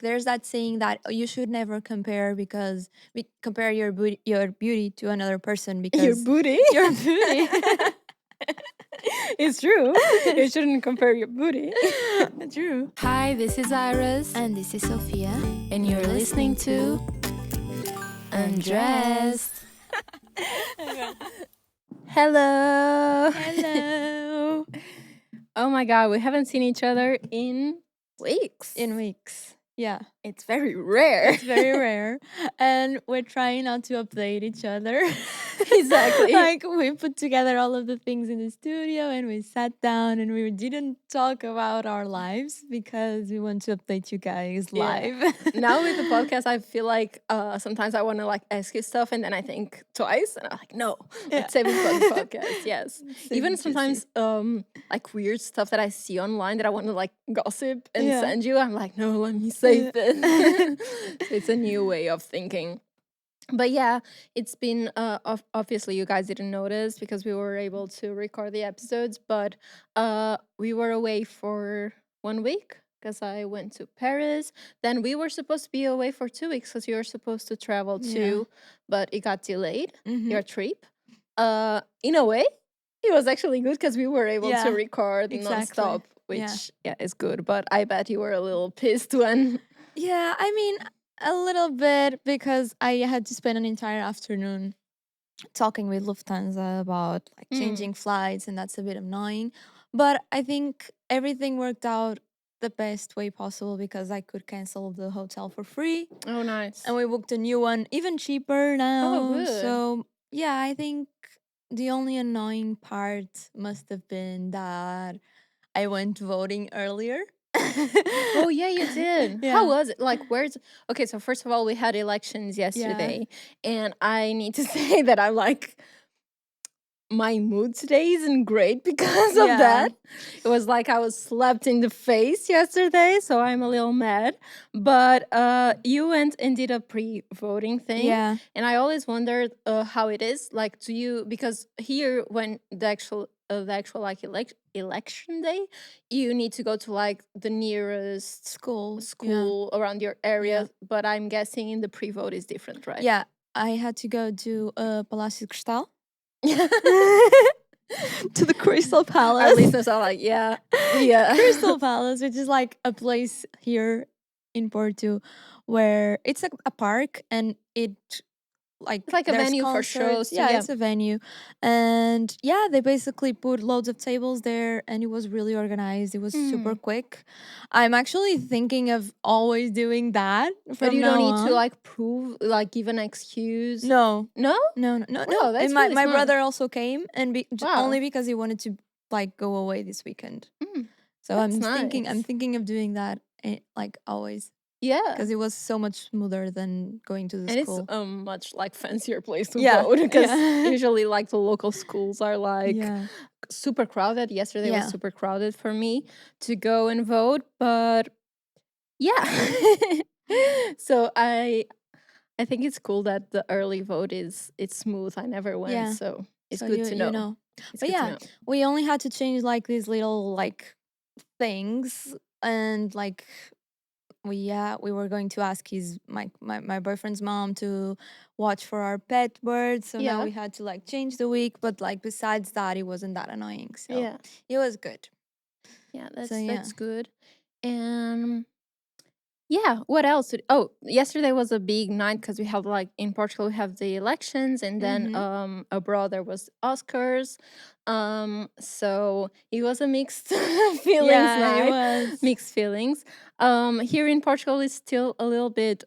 there's that saying that you should never compare compare your beauty to another person Your because booty. your beauty. It's true. You shouldn't compare your booty. True. Hi, this is Iris. And this is Sophia. And you're listening to Undressed. Hello. Hello. Oh my god, we haven't seen each other in weeks. In weeks. Yeah. It's very rare. It's very rare. And we're trying not to update each other. Exactly. Like we put together all of the things in the studio and we sat down and we didn't talk about our lives because we want to update you guys live. Now with the podcast, I feel like sometimes I want to like ask you stuff and then I think twice and I'm like, no, let's save it for the podcast. Yes. Even sometimes like weird stuff that I see online that I want to like gossip and send you. I'm like, no, let me save it. So it's a new way of thinking. But yeah, it's been obviously you guys didn't notice because we were able to record the episodes, but we were away for 1 week because I went to Paris. Then we were supposed to be away for 2 weeks because you were supposed to travel too, but it got delayed, your trip. In a way, it was actually good because we were able to record nonstop, which is good. But I bet you were a little pissed when. Yeah, I mean, a little bit because I had to spend an entire afternoon talking with Lufthansa about like changing flights, and that's a bit annoying. But I think everything worked out the best way possible because I could cancel the hotel for free. Oh, nice. And we booked a new one, even cheaper now. Oh, good. So yeah, I think the only annoying part must have been that I went voting earlier. Oh yeah, you did. Yeah. How was it? Like, where's okay? So first of all, we had elections yesterday, and I need to say that I'm like, my mood today isn't great because of that. It was like I was slapped in the face yesterday, so I'm a little mad. But you went and did a pre-voting thing, Yeah. and I always wondered how it is. Like, do you because here when the actual like election day, you need to go to like the nearest school around your area. But I'm guessing in the pre-vote is different, right? Yeah, I had to go to Palácio de Cristal. To the Crystal Palace. Our listeners are like, yeah. Crystal Palace, which is like a place here in Porto where it's a park and it's like a there's venue for concerts. shows. Yeah, it's a venue. And yeah, they basically put loads of tables there and it was really organized. It was super quick. I'm actually thinking of always doing that. But you don't need to like prove, like give an excuse. No. No? No. Wow, that's And my really smart. brother also came and Wow. only because he wanted to like go away this weekend. So That's I'm nice. thinking of doing that like always. Yeah. Because it was so much smoother than going to the And school. it's a much like fancier place to Yeah, vote because yeah. usually like the local schools are like Yeah. super crowded. Yesterday was Yeah. super crowded for me to go and vote, but yeah. So I think it's cool that the early vote it's smooth. I never went, so it's good to know. It's But good to yeah, know. we only had to change like these little like things and like we were going to ask my boyfriend's mom to watch for our pet birds. So now Yeah. we had to like change the week, but like besides that it wasn't that annoying. So Yeah. it was good. Yeah, So, yeah. that's good. And yeah, what else? Oh, yesterday was a big night because we have like in Portugal we have the elections and then abroad there was Oscars. So it was a mixed feelings night. It was. Mixed feelings. Here in Portugal it's still a little bit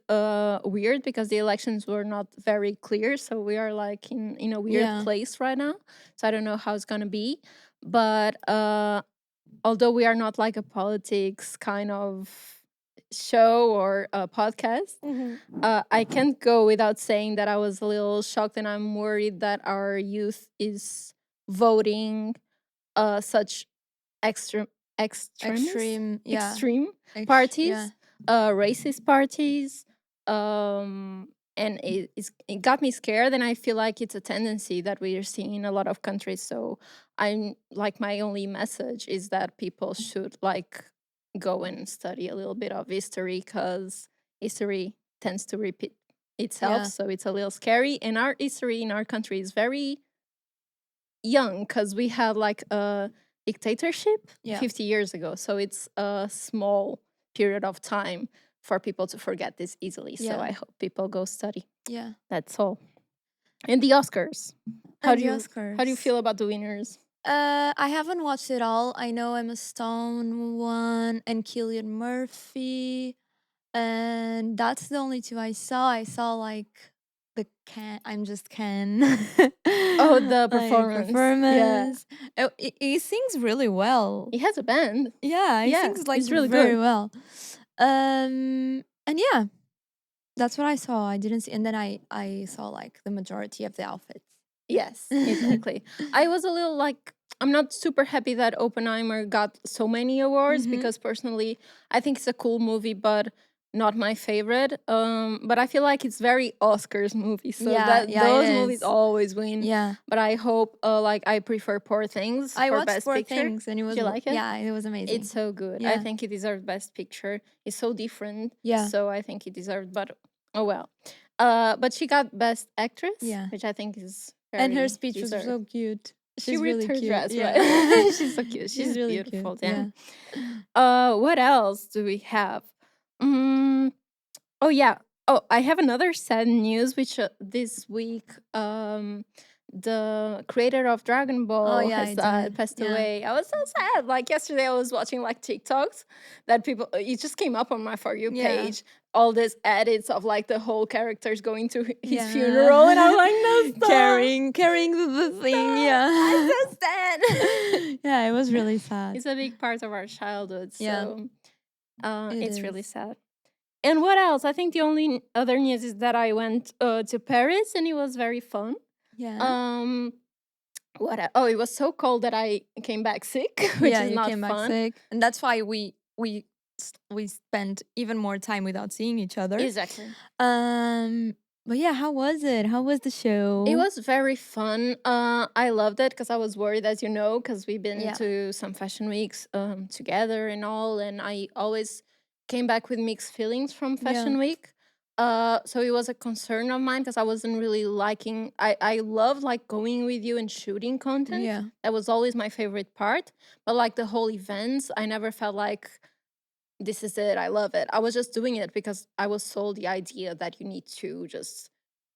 weird because the elections were not very clear. So we are like in a weird place right now. So I don't know how it's gonna be. But although we are not like a politics kind of show or a podcast, I can't go without saying that I was a little shocked and I'm worried that our youth is voting such extreme Extreme parties, racist parties, and it got me scared. And I feel like it's a tendency that we are seeing in a lot of countries. So I'm like, my only message is that people should like go and study a little bit of history, because history tends to repeat itself. Yeah. So it's a little scary. And our history in our country is very young, because we had like a dictatorship Yeah. 50 years ago. So it's a small period of time for people to forget this easily. So Yeah. I hope people go study. Yeah. That's all. And the Oscars. And the How do you Oscars. feel about the winners? I haven't watched it all. I know Emma Stone won and Cillian Murphy, and that's the only two I saw. I saw like the Ken. I'm just Ken. Oh, the like performance. Yeah. performance. Oh, he sings really well. He has a band. Yeah, he Yeah, sings like it's really very good. well. And yeah, that's what I saw. I didn't see, and then I saw like the majority of the outfits. Yes, exactly. I was a little like, I'm not super happy that Oppenheimer got so many awards, Mhm. because personally I think it's a cool movie, but not my favorite. But I feel like it's very Oscars movie, so Yeah, that yeah, it those movies is. always win. Yeah. But I hope, like, I prefer Poor Things I for watched Best Poor Picture. Things and it Do was you like it? yeah, it was amazing. It's so good. I Yeah. think it deserved Best Picture. It's so different. Yeah. So I think it deserved, but oh well. But she got Best Actress, Yeah. which I think is And her very speech was deserved. so cute. She She's ripped really her cute. dress, Yeah. right? She's so cute. She's She's really cute. beautiful. Yeah. Yeah. What else do we have? Mm, oh yeah. Oh, I have another sad news, which this week, the creator of Dragon Oh Ball yeah, I has did. passed Yeah. away. I was so sad. Like yesterday, I was watching like TikToks that people. It just came up on my For You Yeah. page. All these edits of like the whole characters going to his Yeah. funeral, and I was like, no, stop. carrying the thing. Stop. Yeah. I'm so sad. Yeah, it was really sad. It's a big part of our childhood, Yeah. so It it's really is. sad. And what else? I think the only other news is that I went to Paris, and it was very fun. Yeah. Oh, it was so cold that I came back sick, which Yeah, is you not came back fun. sick. And that's why we spent even more time without seeing each other. Exactly. But yeah, how was it? How was the show? It was very fun. I loved it because I was worried, as you know, because we've been Yeah. to some fashion weeks together and all, and I always came back with mixed feelings from fashion Yeah. week. So it was a concern of mine because I wasn't really liking. I love like going with you and shooting content. Yeah. That was always my favorite part. But like the whole events, I never felt like this is it. I love it. I was just doing it because I was sold the idea that you need to just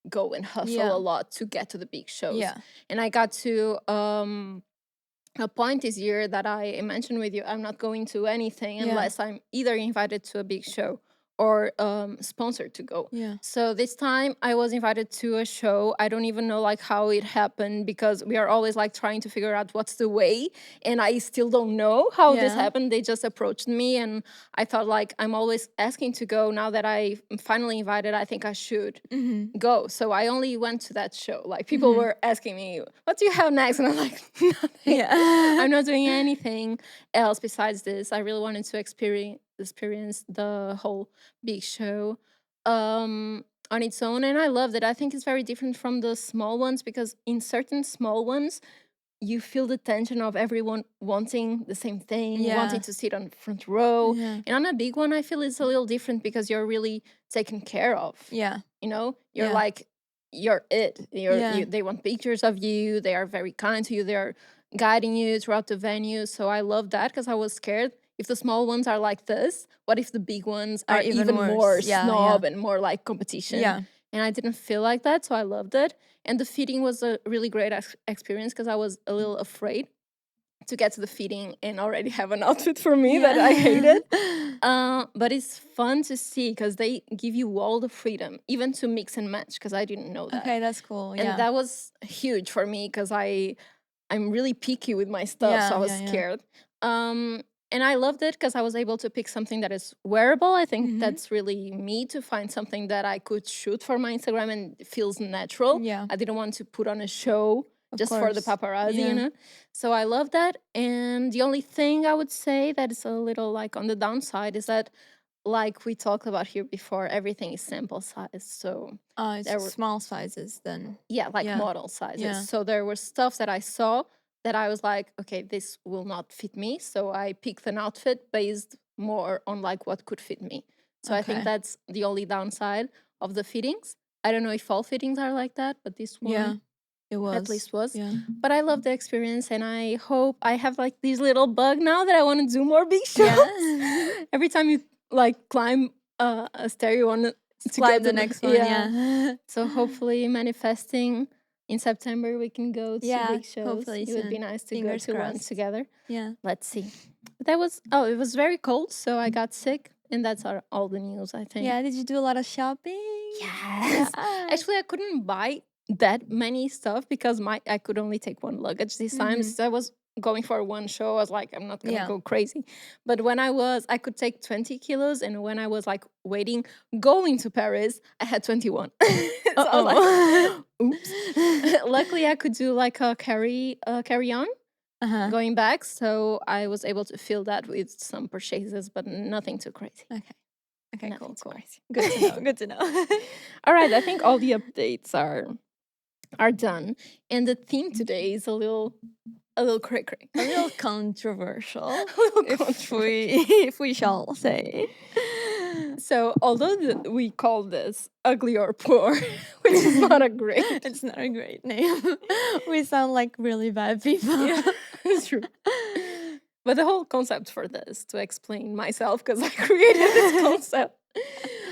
go and hustle Yeah. a lot to get to the big shows. Yeah. And I got to a point this year that I mentioned with you, I'm not going to anything Yeah. unless I'm either invited to a big show or sponsored to go. Yeah. So this time I was invited to a show. I don't even know like how it happened because we are always like trying to figure out what's the way, and I still don't know how this Yeah. happened. They just approached me, and I thought like I'm always asking to go. Now that I'm finally invited, I think I should Mm-hmm. go. So I only went to that show. Like people Mhm. were asking me, "What do you have next?" And I'm like, "Nothing. Yeah. I'm not doing anything else besides this." I really wanted to experience the whole big show on its own, and I loved it. I think it's very different from the small ones because in certain small ones you feel the tension of everyone wanting the same thing, Yeah. wanting to sit on front row. Yeah. And on a big one, I feel it's a little different because you're really taken care of. Yeah. You know, you're Yeah. like, you're it. Yeah. They want pictures of you. They are very kind to you. They are guiding you throughout the venue. So I love that because I was scared. If the small ones are like this, what if the big ones Are are even even worse. more Yeah, snob yeah. and more like competition? Yeah. And I didn't feel like that, so I loved it. And the feeding was a really great experience because I was a little afraid to get to the feeding and already have an outfit for me that I hated. But it's fun to see because they give you all the freedom, even to mix and match, because I didn't know that. Okay, that's cool. And Yeah. that was huge for me because I'm really picky with my stuff, so I was Yeah. scared. And I loved it because I was able to pick something that is wearable. I think Mhm. that's really me to find something that I could shoot for my Instagram and it feels natural. Yeah. I didn't want to put on a show Of just for the course. paparazzi, Yeah. you know? So I love that. And the only thing I would say that is a little like on the downside is that, like we talked about here before, everything is sample size. So It's there were, small sizes then. yeah, like Yeah. model sizes. Yeah. So there were stuff that I saw that I was like, okay, this will not fit me. So I picked an outfit based more on like what could fit me. So I think Okay. that's the only downside of the fittings. I don't know if all fittings are like that, but this Yeah, one it at was. least was. Yeah. But I love the experience, and I hope I have like this little bug now that I want to do more big shows. Yeah. Every time you like climb a stair, you want to Climb get the to next one. yeah. Yeah. So hopefully manifesting in September we can go to Yeah. big shows. Hopefully It would be soon. nice to go Fingers to one crossed. together. Yeah. Let's see. That was it was very cold, so I got sick, and that's all the news, I think. Yeah. Did you do a lot of shopping? Yes. Yeah. Actually, I couldn't buy that many stuff because I could only take one luggage this time. Mm-hmm. So I was going for one show. I was like, I'm not gonna Yeah. go crazy. But when I could take 20 kilos, and when I was like waiting, going to Paris, I had 21. So I was Oh. like, oops. Luckily, I could do like a carry on Uh-huh. going back, so I was able to fill that with some purchases, but nothing too crazy. Okay. Okay, Nothing too cool. crazy. Good to know. Good to know. All right, I think all the updates are done, and the theme today is a little cray cray, A little controversial, a little if controversial. if we shall say. So, although we call this ugly or poor, which is not a great, It's not a great name. We sound like really bad people. yeah, it's true. But the whole concept for this, to explain myself, because I created this concept,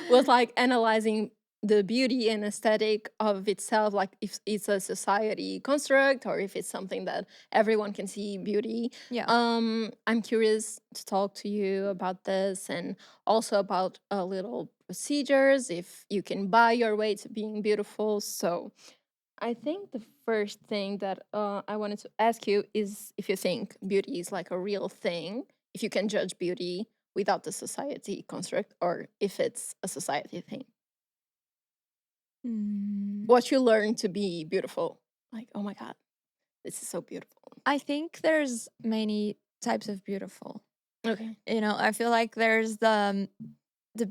was like analyzing the beauty and aesthetic of itself, like if it's a society construct or if it's something that everyone can see beauty. Yeah. I'm curious to talk to you about this, and also about a little procedures if you can buy your way to being beautiful. So I think the first thing that I wanted to ask you is if you think beauty is like a real thing, if you can judge beauty without the society construct, or if it's a society thing. Mm, What you learn to be beautiful. Like, oh my God, this is so beautiful. I think there's many types of beautiful. Okay. I feel like there's the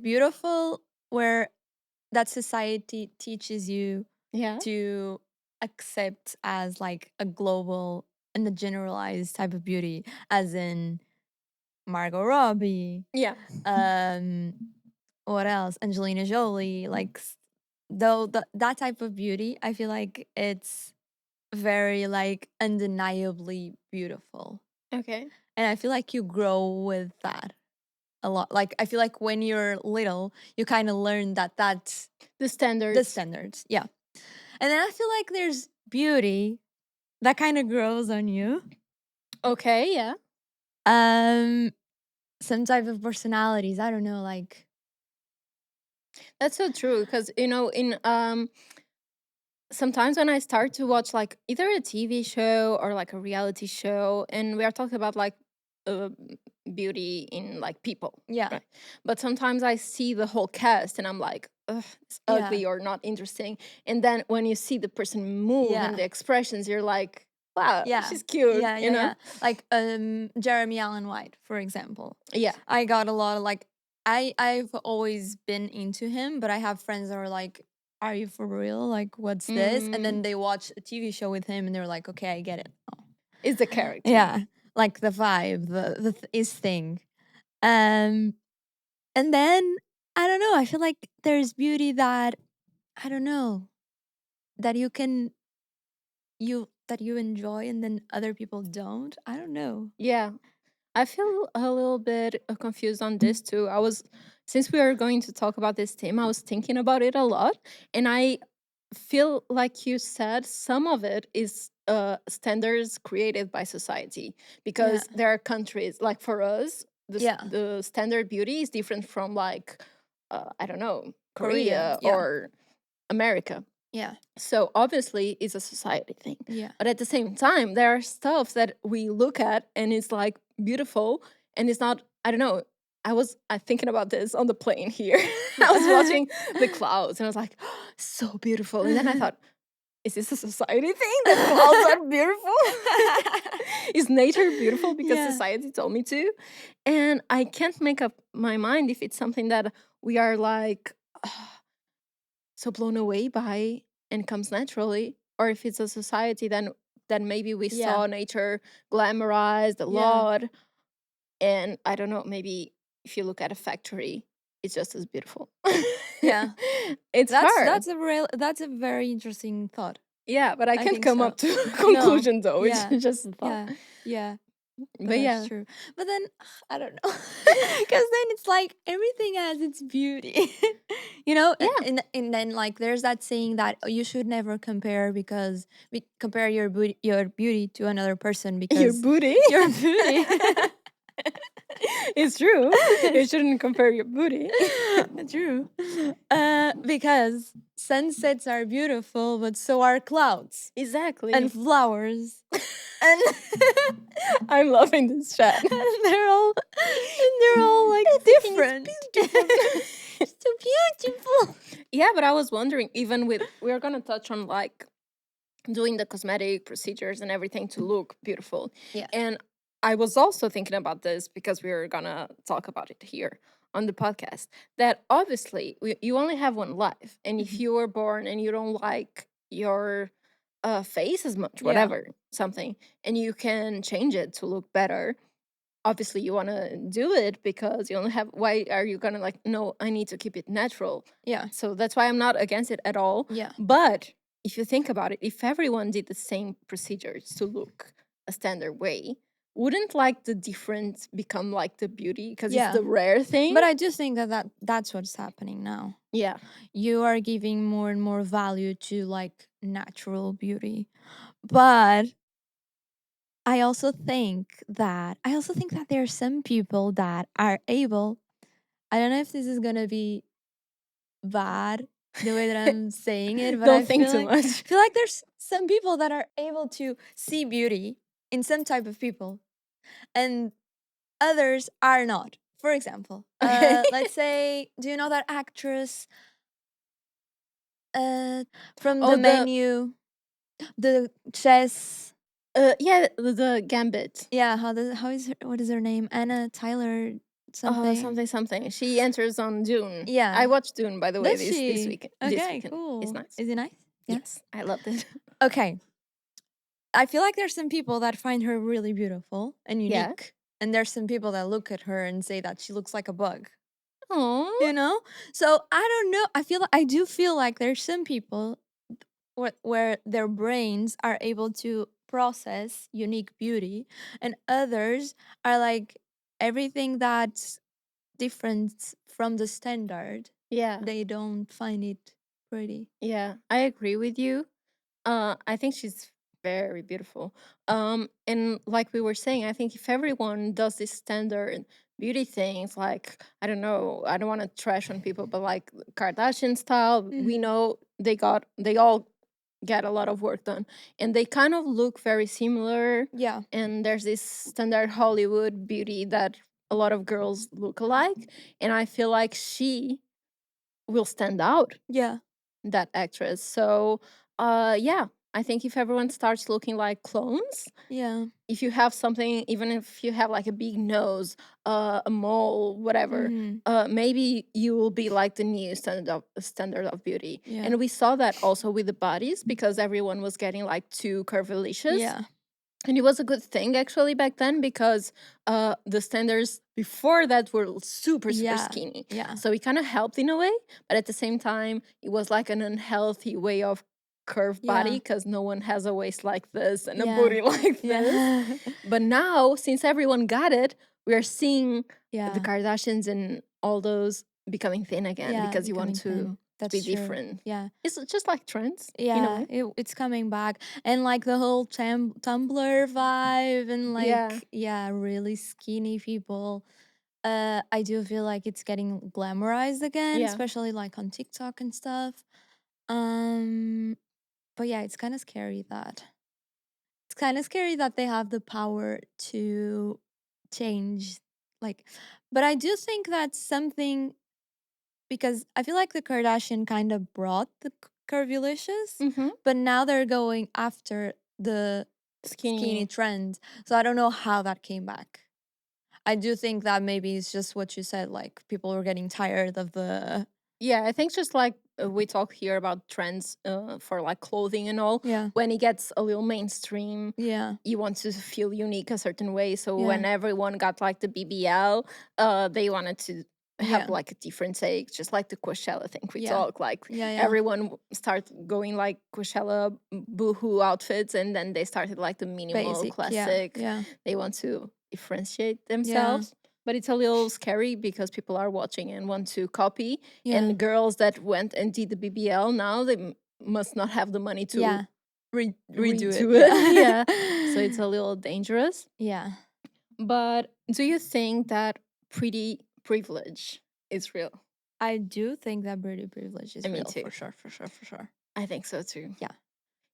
beautiful where that society teaches you Yeah. to accept as like a global and a generalized type of beauty, as in Margot Robbie, Yeah. um, what else? Angelina Jolie, like that type of beauty, I feel like it's very like undeniably beautiful. Okay. And I feel like you grow with that a lot. Like I feel like when you're little, you kind of learn that that's The standards. the standards. Yeah. And then I feel like there's beauty that kind of grows on you. Okay. Yeah. Um some type of personalities, I don't know, like That's so true. Because, in sometimes when I start to watch like either a TV show or like a reality show, and we are talking about like uh, beauty in like people, yeah. right? But sometimes I see the whole cast and I'm like, ugh, it's Yeah. ugly or not interesting. And then when you see the person move Yeah. and the expressions, you're like, wow, Yeah. she's cute, Yeah, you know? yeah. Like Jeremy Allen White, for example. Yeah. I got a lot of like I've always been into him, but I have friends that are like, are you for real? Like, what's this? And then they watch a TV show with him and they're like, okay, I get it. Oh. It's the character. Yeah. Like the vibe, his thing. And then I don't know, I feel like there's beauty that I don't know, that you enjoy and then other people don't. I don't know. Yeah. I feel a little bit confused on this too. Since we are going to talk about this theme, I was thinking about it a lot. And I feel like you said some of it is standards created by society, because there are countries like for us, Yeah. the standard beauty is different from like, I don't know, Korea, Korea yeah. or America. Yeah. So obviously it's a society thing. Yeah. But at the same time, there are stuff that we look at and it's like beautiful, and it's not, I don't know. I thinking about this on the plane here. I was watching the clouds and I was like, oh, so beautiful. And then I thought, is this a society thing that clouds are beautiful? Is nature beautiful because Yeah. society told me to? And I can't make up my mind if it's something that we are like, so blown away by and comes naturally, or if it's a society then maybe we Yeah. saw nature glamorized a Yeah. lot, and I don't know, maybe if you look at a factory, it's just as beautiful. Yeah. It's hard. That's a very interesting thought. Yeah, but I I can't think come so. up to a No. conclusion though. It's Yeah. just a thought. Yeah. Yeah. But That's yeah. true. But then I don't know. Cuz then it's like everything has its beauty. You know, Yeah. and then like there's that saying that you should never compare because compare your beauty to another person Your because booty. your beauty. It's true. You shouldn't compare your booty. True. Because sunsets are beautiful, but so are clouds Exactly. and flowers. And I'm loving this chat. they're all like Everything is different. beautiful. So beautiful. Yeah, but I was wondering, even with, we're gonna touch on like doing the cosmetic procedures and everything to look beautiful. Yeah. And I was also thinking about this because we were gonna talk about it here on the podcast. That obviously you only have one life, and if Mhm. you were born and you don't like your face as much, Yeah. whatever, something, and you can change it to look better. Obviously, you want to do it because you only have. Why are you gonna like? No, I need to keep it natural. Yeah. So that's why I'm not against it at all. Yeah. But if you think about it, if everyone did the same procedures to look a standard way, wouldn't like the difference become like the beauty because it's Yeah. the rare thing? But I do think that's what's happening now. Yeah. You are giving more and more value to like natural beauty. But I also think that there are some people that are able. I don't know if this is gonna be bad the way that I'm saying it, but Don't think too much. feel like there's some people that are able to see beauty in some type of people, and others are not. For example, Okay. let's say, do you know that actress from Oh, the menu, the chess? yeah, the Gambit. Yeah, what is her name? Anna Tyler something. Something. She enters on Dune. Yeah. I watched Dune, by the way, Does this she? week. This Okay, weekend. It's cool. nice. Is it nice? Yeah. Yes, I loved it. Okay. I feel like there's some people that find her really beautiful and Yeah. unique. And there's some people that look at her and say that she looks like a bug. Aww. You know? So I don't know. I do feel like there's some people where their brains are able to process unique beauty, and others are like everything that's different from the standard. Yeah. They don't find it pretty. Yeah, I agree with you. I think she's very beautiful. And like we were saying, I think if everyone does this standard beauty things, like I don't know, I don't want to trash on people, but like Kardashian style, we Mhm. know they all get a lot of work done, and they kind of look very similar. Yeah. And there's this standard Hollywood beauty that a lot of girls look alike, and I feel like she will stand out, Yeah. that actress. So, yeah, I think if everyone starts looking like clones, Yeah. if you have something, even if you have like a big nose, a mole, whatever, Mhm. maybe you will be like the new standard of beauty. Yeah. And we saw that also with the bodies because everyone was getting like too curvilicious. Yeah. And it was a good thing actually back then because the standards before that were super Yeah. skinny. Yeah. So it kind of helped in a way, but at the same time, it was like an unhealthy way of curved body Yeah. because no one has a waist like this and a Yeah. booty like this. Yeah. But now, since everyone got it, we are seeing the Yeah. Kardashians and all those becoming thin again Yeah. because you want Becoming thin. to be That's true. different. Yeah. It's just like trends in a Yeah. way. It's coming back. And like the whole Tumblr vibe and Yeah. like, yeah, really skinny people. I do feel like it's getting glamorized again, Yeah. especially like on TikTok and stuff. Um, but yeah, it's kind of scary that they have the power to change, like, but I do think that's something because I feel like the Kardashian kind of brought the curvylicious, Mm-hmm. but now they're going after the skinny trend. So I don't know how that came back. I do think that maybe it's just what you said, like people were getting tired of the Yeah, I think just like we talk here about trends for like clothing and all. Yeah. When it gets a little mainstream, Yeah. you want to feel unique a certain way. So Yeah. when everyone got like the BBL, they wanted to have Yeah. like a different take, just like the Coachella thing we Yeah. talk. Like Yeah. everyone start going like Coachella boohoo outfits, and then they started like the minimal Basic. Yeah. classic. Yeah. They want to differentiate Yeah. themselves. But it's a little scary because people are watching and want to copy. Yeah. And girls that went and did the BBL now they must not have the money to Yeah. Redo it. redo it. Yeah. Yeah. So it's a little dangerous. Yeah. But do you think that pretty privilege is real? I do think that pretty privilege is Me real, too. for sure, for sure, for sure. I think so too. Yeah.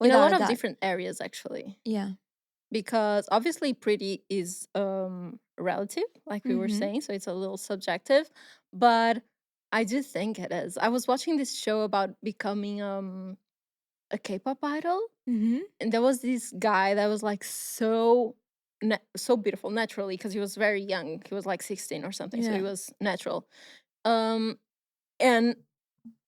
In a lot Without a of doubt. different areas, actually. Yeah. Because obviously pretty is relative, like we were saying, so it's a little subjective. But I do think it is. I was watching this show about becoming a K-pop idol, Mm-hmm. and there was this guy that was like so beautiful naturally because he was very young. He was like 16 or something, so he Yeah. was natural. Um, and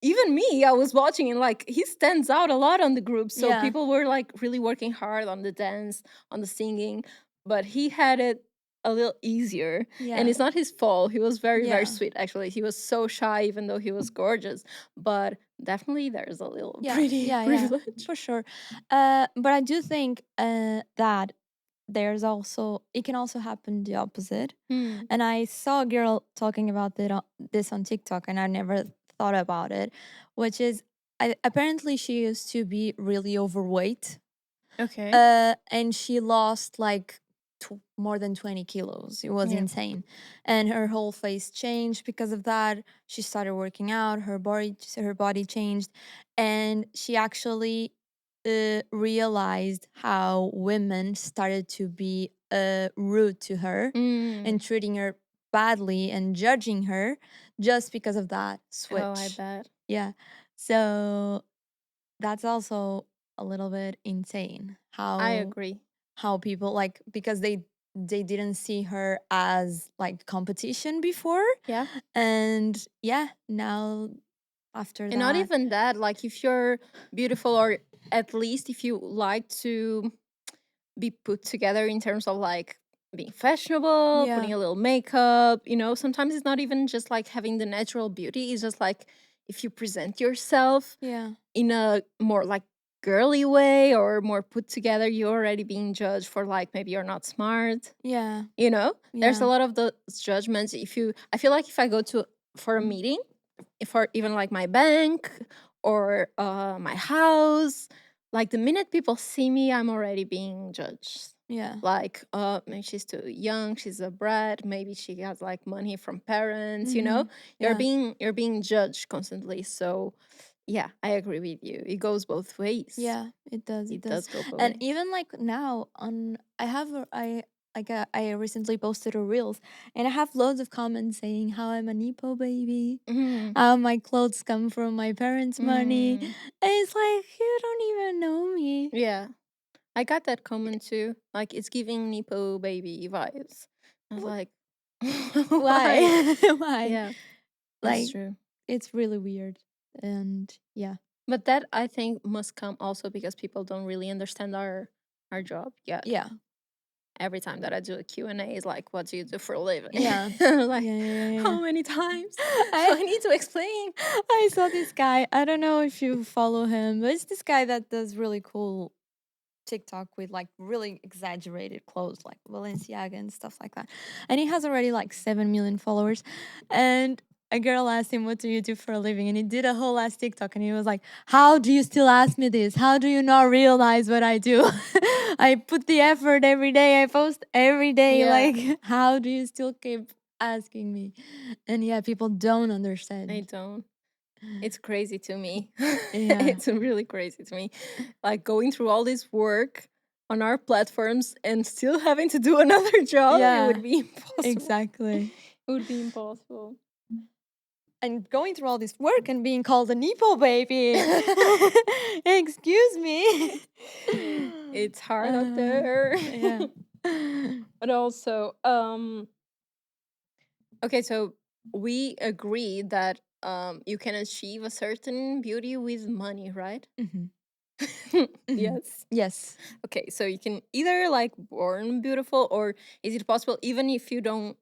even me, I was watching and like he stands out a lot on the group. So Yeah. people were like really working hard on the dance, on the singing, but he had it a little easier. And Yeah. it's not his fault. He was very, very Yeah. sweet actually. He was so shy, even though he was gorgeous. But definitely there's a little Yeah. pretty Yeah. Yeah. privilege. For sure. But I do think that there's also it can also happen the opposite. Hmm. And I saw a girl talking about this on TikTok, and I never thought about it, which is apparently she used to be really overweight, Okay. and she lost like more than 20 kilos. It was Yeah. insane, and her whole face changed because of that. She started working out. Her body changed, and she actually realized how women started to be rude to her Mm. and treating her badly and judging her just because of that Oh, I switch. bet. Yeah. So that's also a little bit insane I how agree. people, like, because they didn't see her as like competition before, Yeah. and yeah, now after And not that. even that, like if you're beautiful or at least if you like to be put together in terms of like being fashionable, Yeah. putting a little makeup, sometimes it's not even just like having the natural beauty. It's just like if you present yourself Yeah. in a more like girly way or more put together, you're already being judged for like maybe you're not smart. Yeah. There's a Yeah. lot of those judgments. I feel like if I go to for a meeting, for even like my bank or my house, like the minute people see me, I'm already being judged. Yeah. Like, maybe she's too young, she's a brat, maybe she has like money from parents, Yeah. you're being judged constantly. So yeah, I agree with you. It goes both ways. Yeah, it does. It It does. does go both And ways. even like now on I have a, I like I recently posted a reels, and I have loads of comments saying how I'm a Nepo baby, Mm, how my clothes come from my parents' money. mm, And it's like, you don't even know me. yeah. I got that comment too. Like it's giving Nepo baby vibes. I was Wh- like, why? Why? Why? Yeah, it's Like, true. it's really weird. And yeah. But that I think must come also because people don't really understand our job yet. Yeah. Every time that I do a Q&A is like, what do you do for a living? Yeah. Like, Yeah, yeah, yeah, yeah. how many times do I I need to explain? I saw this guy. I don't know if you follow him, but it's this guy that does really cool TikTok with like really exaggerated clothes like Balenciaga and stuff like that. And he has already like 7 million followers. And a girl asked him, "What do you do for a living?" And he did a whole ass TikTok, and he was like, "How do you still ask me this? How do you not realize what I do? I put the effort every day, I post every day. Yeah, Like, how do you still keep asking me?" And yeah, people don't I understand. don't. It's crazy to me. Yeah. It's really crazy to me. Like going through all this work on our platforms and still having to do another job, it would Yeah, be impossible. exactly. It would be impossible. And going through all this work and being called a Nepo baby. Excuse me. It's hard out there. Yeah. But also, okay, so we agree that you can achieve a certain beauty with money, right? Hmm. Hmm. Yes. Yes. Okay, so you can either like born beautiful, or is it possible even if you don't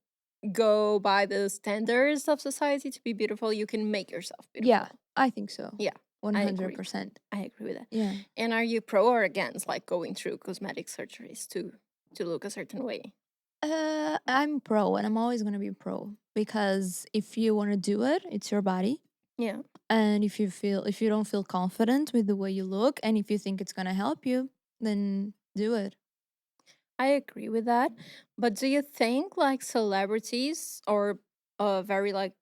go by the standards of society to be beautiful, you can make yourself Yeah, beautiful? I think so. Yeah, I agree. 100%. I agree with that. Yeah. And are you pro or against like going through cosmetic surgeries to look a certain way? I'm pro, and I'm always gonna be pro because if you want to do it, it's your body. Yeah. And if you don't feel confident with the way you look, and if you think it's gonna help you, then do it. I agree with that. But do you think like celebrities or very like,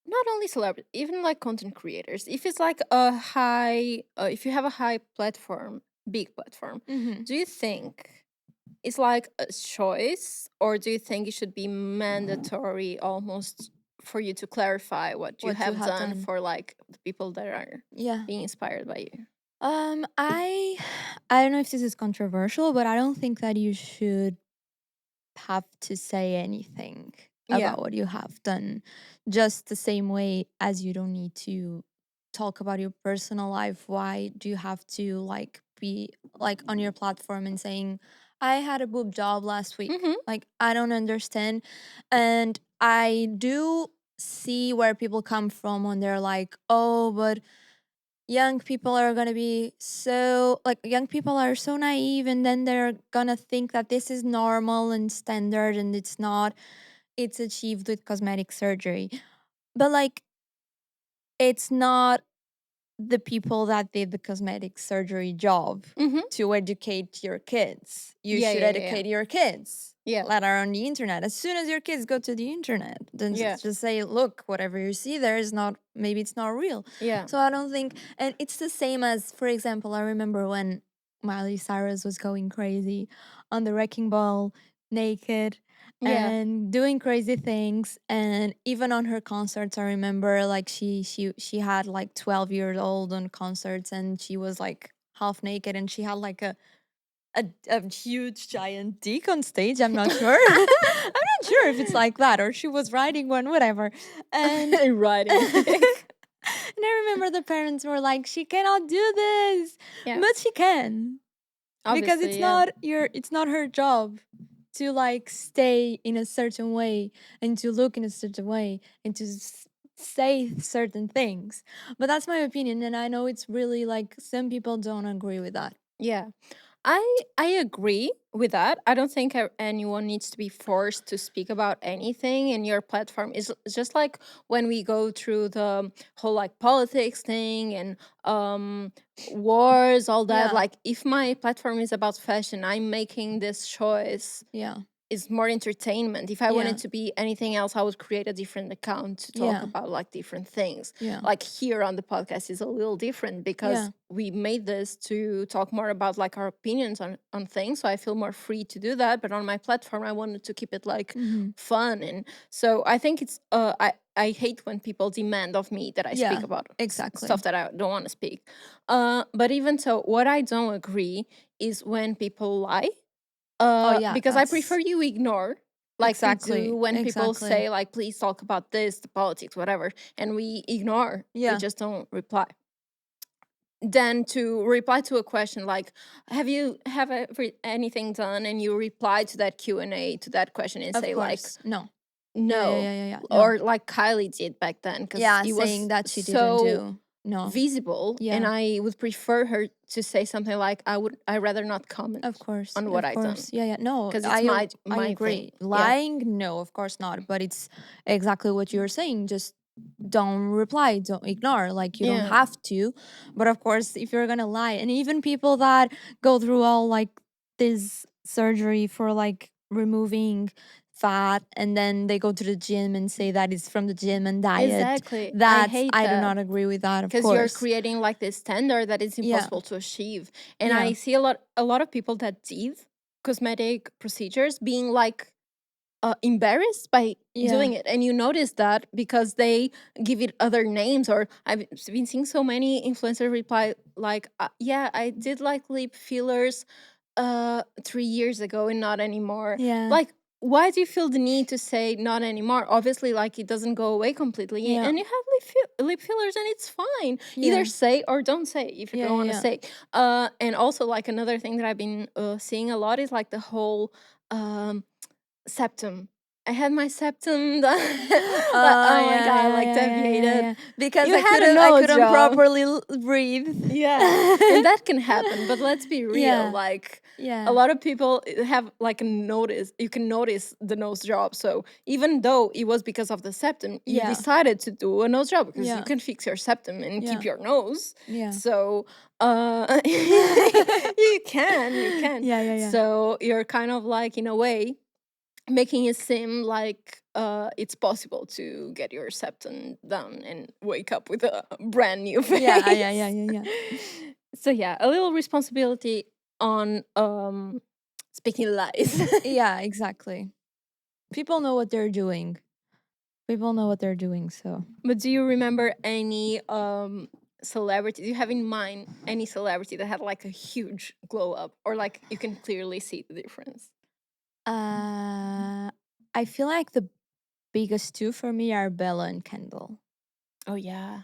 not only celebrities, even like content creators, if it's like a high, if you have a high platform, big platform, Hmm. do you think it's like a choice, or do you think it should be mandatory almost for you to clarify what you What you have have done done? for like the people that are Yeah. being inspired by you? I I don't know if this is controversial, but I don't think that you should have to say anything Yeah. about what you have done. Just the same way as you don't need to talk about your personal life. Why do you have to like be like on your platform and saying, I had a boob job last week? Mm-hmm. Like, I don't understand. And I do see where people come from when they're like, oh, but young people are going to be so like young people are so naive, and then they're going to think that this is normal and standard, and it's not. It's achieved with cosmetic surgery. But like, it's not the people that did the cosmetic surgery job Mm-hmm. to educate your kids. You Yeah, should yeah, yeah, yeah. educate your kids Yeah. that are on the internet. As soon as your kids go to the internet, then Yeah. just say, look, whatever you see there is not, maybe it's not real. Yeah. So I don't think, and it's the same as, for example, I remember when Miley Cyrus was going crazy on the Wrecking Ball naked Yeah. and doing crazy things, and even on her concerts I remember like she had like 12 years old on concerts, and she was like half naked, and she had like a huge giant dick on stage. I'm not sure. I'm not sure if it's like that or she was riding one, whatever. And Riding a dick. and I remember the parents were like, she cannot do this, Yeah. but she can, because Obviously, yeah. it's not her job to like stay in a certain way and to look in a certain way and to say certain things. But that's my opinion, and I know it's really like some people don't agree with that. Yeah. I agree with that. I don't think anyone needs to be forced to speak about anything in your platform. It's just like when we go through the whole like politics thing and wars, all that. Yeah. Like if my platform is about fashion, I'm making this choice, Yeah. is more entertainment. If I Yeah. wanted to be anything else, I would create a different account to talk Yeah. about like different things. Yeah. Like here on the podcast is a little different because Yeah. we made this to talk more about like our opinions on things. So I feel more free to do that. But on my platform, I wanted to keep it like Mm-hmm. fun. And so I think it's I hate when people demand of me that I speak Yeah. about Exactly. stuff that I don't want to speak. But even so, what I don't agree is when people lie, Oh yeah, because I prefer that's you ignore, like we do exactly. when people Exactly. say like please talk about this, the politics, whatever, and we ignore, we Yeah. just don't reply. Then to reply to a question like have anything done, and you reply to that Q&A to that question and Of say like course. No. Yeah, yeah, no, yeah, yeah, yeah. No. or like Kylie did back then, because Yeah, it saying was that she didn't so do. No. visible, and Yeah. I would prefer her to say something like I rather not Of comment course. on what Of I done, course. Yeah, yeah. No, because it's I my thing. agree. Yeah. Lying? No, of course not. But it's exactly what you're saying. Just don't reply, don't ignore. Like you don't Yeah. have to. But of course, if you're gonna lie, and even people that go through all like this surgery for like removing fat, and then they go to the gym and say that it's from the gym and diet, Exactly. I that's, hate I do that not agree with that, of because you're course. creating like this standard that is Yeah. impossible to achieve. And Yeah. I see a lot of people that did cosmetic procedures being like embarrassed by Yeah. doing it. And you notice that because they give it other names, or I've been seeing so many influencers reply like yeah, I did like lip fillers 3 years ago and not anymore. Yeah. Like why do you feel the need to say not anymore? Obviously, like, it doesn't go away completely, Yeah. and you have lip fillers, and it's fine. Yeah. Either say or don't say if you Yeah, don't want to yeah. say. And also, like, another thing that I've been seeing a lot is like the whole septum. I had my septum done. Like, Oh oh my yeah, god, yeah, like yeah, yeah, yeah, deviated. yeah. Because You had a I nose couldn't job. properly breathe. Yeah, and that can happen, but let's be real. Yeah. Like, Yeah. a lot of people have like a notice. You can notice the nose job. So even though it was because of the septum, you Yeah. decided to do a nose job because you Yeah. can fix your septum and keep Yeah. your nose. Yeah. So you can, you can. Yeah, yeah, yeah. So you're kind of like, in a way, making it seem like it's possible to get your septum done and wake up with a brand new face. Yeah, yeah, yeah, yeah, yeah. So yeah, a little responsibility on speaking lies. Yeah, exactly. People know what they're doing. People know what they're doing, so. But do you remember any celebrity? Do you have in mind any celebrity that had like a huge glow up, or like you can clearly see the difference? I feel like the biggest two for me are Bella and Kendall. Oh yeah,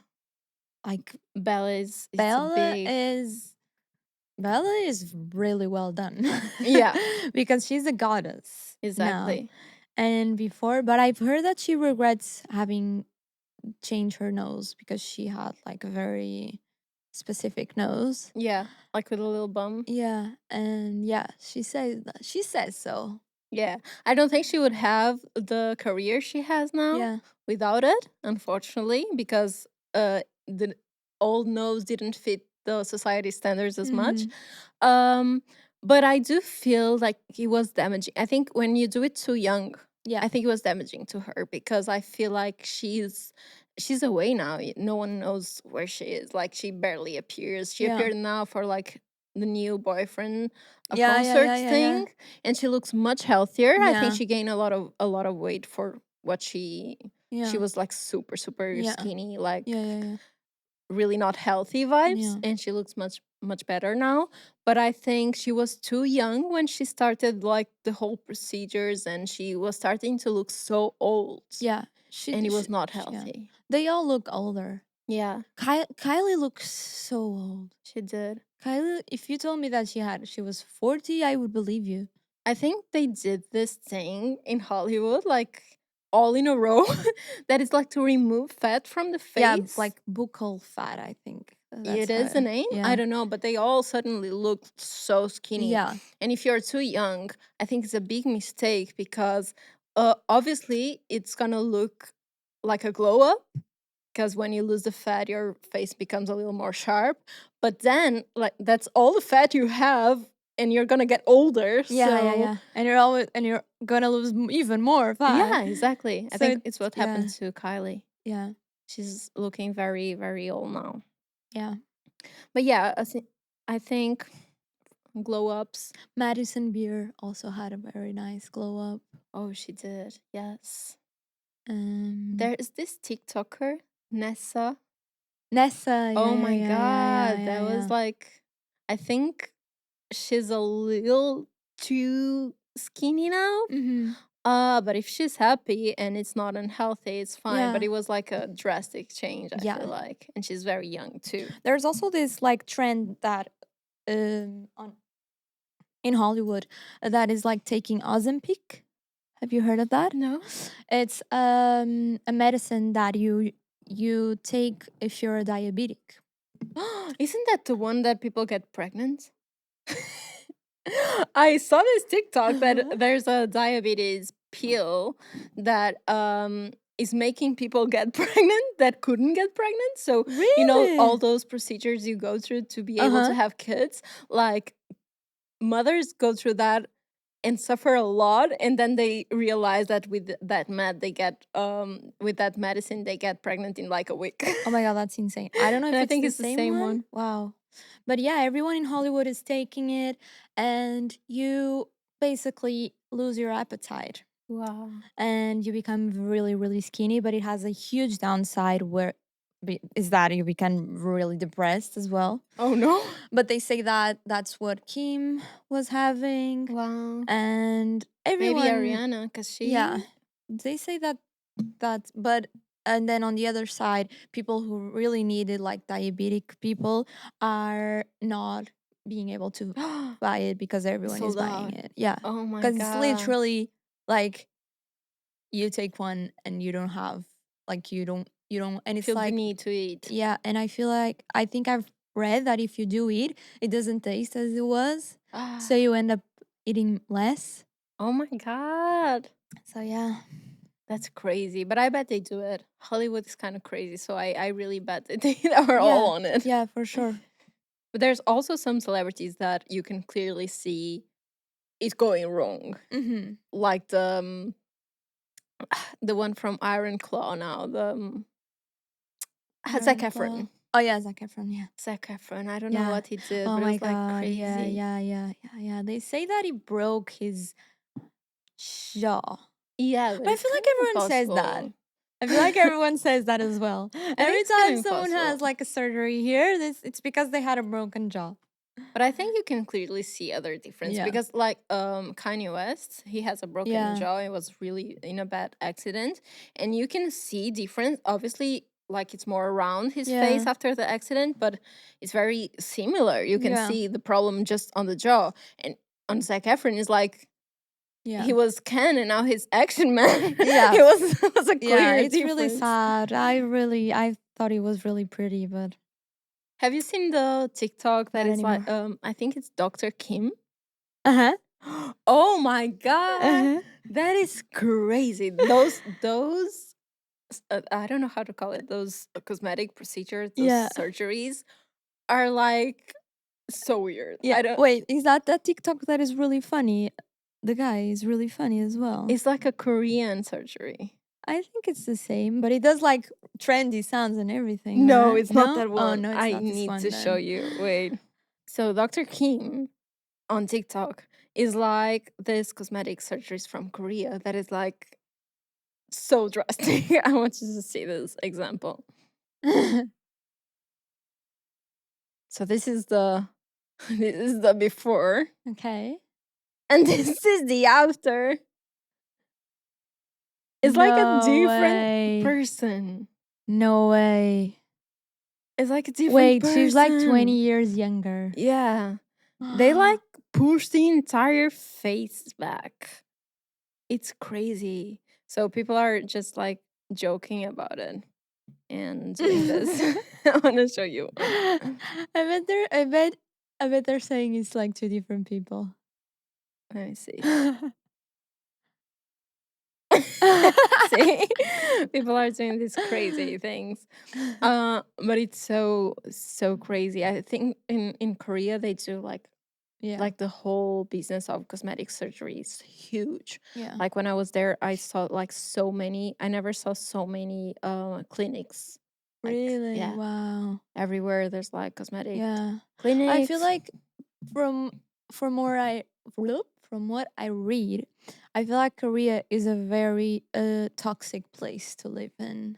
Like Bella is it's a Bella big is Bella is really well done. Yeah. Because she's a goddess now. Exactly. And before, but I've heard that she regrets having changed her nose because she had like a very specific nose. Yeah, like with a little bum. Yeah, and yeah, she says so. Yeah, I don't think she would have the career she has now Yeah. without it, unfortunately, because the old nose didn't fit the society standards as much. Mhm. Um, but I do feel like it was damaging. I think when you do it too young, Yeah. I think it was damaging to her because I feel like she's away now. No one knows where she is. Like, she barely appears. She Yeah. appeared now for like the new boyfriend a Yeah, yeah, concert yeah, yeah, yeah. thing, and she looks much healthier. I think Yeah. she gained a lot of weight for what she Yeah. was like super Yeah. skinny, like Yeah, yeah, yeah. really not healthy vibes, Yeah. and she looks much better now. But I think she was too young when she started like the whole procedures, and she was starting to look so old. Yeah. And it was not Yeah. healthy. They all look older. Yeah, Kylie looks so old. she did. Kylie, if you told me that she was 40, I would believe you. I think they did this thing in Hollywood, like all in a row, that is like to remove fat from the Yeah, face. like buccal fat, I think. It is the name. Yeah. I don't know, but they all suddenly look so skinny. Yeah. And if you're too young, I think it's a big mistake because obviously it's gonna look like a glow up, because when you lose the fat, your face becomes a little more sharp. But then, like, that's all the fat you have, and you're gonna get older. Yeah, so yeah, yeah. And you're gonna lose even more fat. yeah, exactly. I So think it's what happened yeah. to Kylie. Yeah. She's looking very, very old now. Yeah. But yeah, I think glow ups. Madison Beer also had a very nice glow up. Oh, she did. Yes. Um, There is this TikToker, Nessa. Nessa. Oh Yeah, my yeah, yeah, god, yeah, that was yeah. like, I think she's a little too skinny now. Mhm. But if she's happy and it's not unhealthy, it's fine. But Yeah. it was like a drastic change, I Yeah. feel like. And she's very young too. There's also this like trend that on in Hollywood that is like taking Ozempic. Have you heard of that? No? It's a medicine that you take if you're a diabetic. Isn't that the one that people get pregnant? I saw this TikTok that there's a diabetes pill that is making people get pregnant that couldn't get pregnant. So you know all Really? those procedures you go through to be able to have kids, like mothers go through that and suffer a lot, and then they realize that with that they get with that medicine they get pregnant in like a week. Oh my god, that's insane. I don't know And if I it's think the it's the same same one. one. Wow. But yeah, everyone in Hollywood is taking it and you basically lose your appetite Wow. and you become really really skinny, but it has a huge downside is that you become really depressed as well. Oh no. But they say that that's what Kim was having, Wow. and Maybe everyone, Ariana, because yeah, she. they say that, but and then on the other side, people who really needed, like diabetic people, are not being able to buy it because everyone is Sold buying out. it. Yeah, Oh my because it's god. literally like you take one and you don't have, like you don't, and it's Feel the like, need to eat. yeah, and I feel like, I think I've read that if you do eat, it doesn't taste as it was, so you end up eating less. Oh my god. So yeah. That's crazy. But I bet they do it. Hollywood is kind of crazy. So I really bet that they are all Yeah, on it. yeah, for sure. But there's also some celebrities that you can clearly see it's going wrong. Mm-hmm. Like the one from Iron Claw now, Zac Iron Claw. Efron. Oh yeah, Zac Efron. Yeah, Zac Efron. I don't know yeah. what he did, Oh but it my was like god. Yeah, crazy. yeah, yeah, yeah, yeah. They say that he broke his jaw, Yeah, but but I it's feel kind like of everyone says that. impossible. I feel like everyone says that as well. I think Every it's kind of time someone has impossible. like a surgery here, it's because they had a broken jaw. But I think you can clearly see other difference Yeah, because like Kanye West, he has a broken yeah, jaw. It was really in a bad accident. And you can see difference. Obviously, like it's more around his face yeah, after the accident, but it's very similar. You can yeah, see the problem just on the jaw. And on Zac Efron is like yeah, he was Ken and now he's Action Man. yeah, It was a yeah. clear It's really difference. sad. I thought he was really pretty, but Have you seen the TikTok that not is like anymore. I think it's Dr. Kim? Uh huh. Oh my god, Uh huh. that is crazy. Those I don't know how to call it. Those cosmetic procedures, those Yeah. surgeries are like so weird. Yeah. I don't. Wait, is that TikTok that is really funny? The guy is really funny as well. It's like a Korean surgery. I think it's the same, but it does like trendy sounds and everything, No, right? it's not No? that Oh one. no, it's I not this need one to show then. you. Wait. So Dr. Kim on TikTok is like this cosmetic surgeries from Korea that is like so drastic. I want you to see this example. So this is the this is the before Okay. and this is the after. It's like a No different way. person. No way. It's like a different Wait, she's like 20 person. years younger. Yeah. They like push the entire face back. It's crazy. So people are just like joking about it and doing this. I want to show you one. I bet they're saying it's like two different people. Let me see. See, people are doing these crazy things. But it's so crazy. I think in Korea they do Yeah. like the whole business of cosmetic surgery is huge. Yeah. Like when I was there, I saw like so many. I never saw so many clinics. Like Really? yeah, Wow. everywhere there's like cosmetic Yeah. I feel clinics. like from from where I from what I read, I feel like Korea is a very toxic place to live in.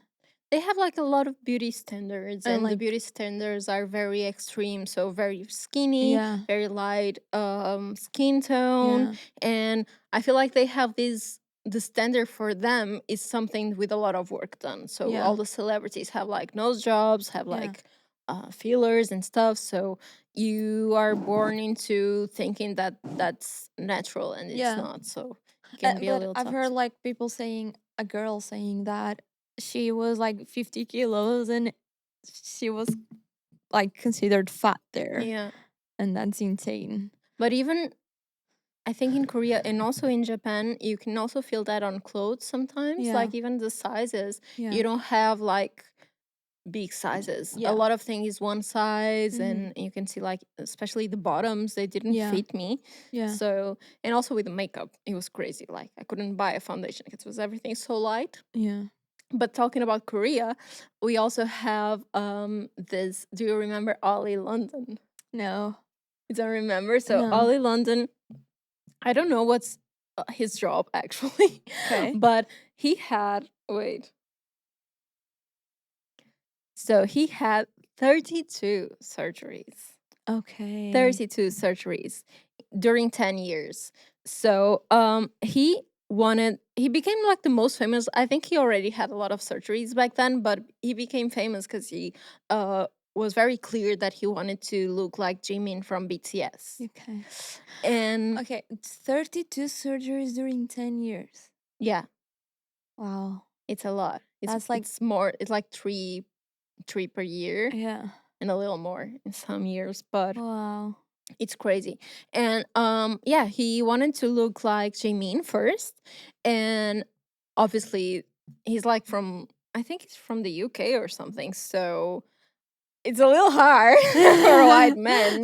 They have like a lot of beauty standards, And and the like, beauty standards are very extreme. So very skinny, yeah. very light skin tone, Yeah. and I feel like they have this. The standard for them is something with a lot of work done. So Yeah. all the celebrities have like nose jobs, have Yeah. like fillers and stuff. So you are born into thinking that that's natural, and it's Yeah. not. So it can be a But little I've heard toxic. like people saying, a girl saying that she was like 50 kilos and she was like considered fat there. Yeah, And that's insane. but even I think in Korea and also in Japan, you can also feel that on clothes sometimes. Yeah. Like even the sizes, Yeah. you don't have like big sizes. A Yeah. lot of things is one size, Mm-hmm. and you can see like especially the bottoms, they didn't Yeah. fit me. Yeah. So and also with the makeup, it was crazy. Like I couldn't buy a foundation because it was everything so light. Yeah. But talking about Korea, we also have this. Do you remember Ollie London? No. You don't remember? So No. Ollie London, I don't know what's his job actually, Okay. but he had wait. So he had 32 surgeries. Okay. 32 surgeries during 10 years. So he became like the most famous. I think he already had a lot of surgeries back then, but he became famous because he uh was very clear that he wanted to look like Jimin from BTS. Okay. And Okay. It's 32 surgeries during 10 years. yeah, Wow. it's a lot. That's like, It's like three per year yeah. and a little more in some years, but Wow. it's crazy. And yeah, he wanted to look like Jaemin first. And obviously he's like from, I think he's from the UK or something. So it's a little hard for a white man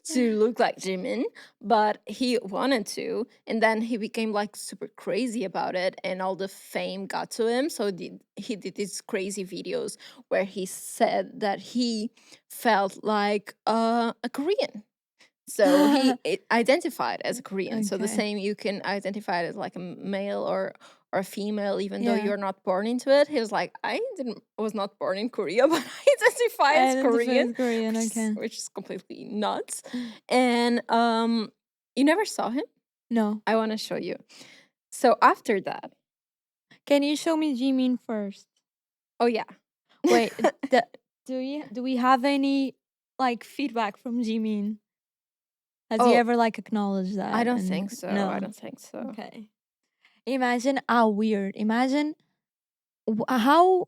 to look like Jimin, but he wanted to. And then he became like super crazy about it, and all the fame got to him. So he did these crazy videos where he said that he felt like a Korean. So identified as a Korean. So the Okay. same, you can identify it as like a male or a female, even though Yeah. you're not born into it. He was like, I didn't was not born in Korea, but I identify as Identify Korean, as Korean. Okay. which is completely nuts. And you never saw him? No. I want to show you. So after that, Can you show me Jimin first? oh yeah. Wait, do we have any like feedback from Jimin? Has he Oh, ever like acknowledged that? I don't And think so. I no. don't think so. Okay. Imagine how weird. Imagine how.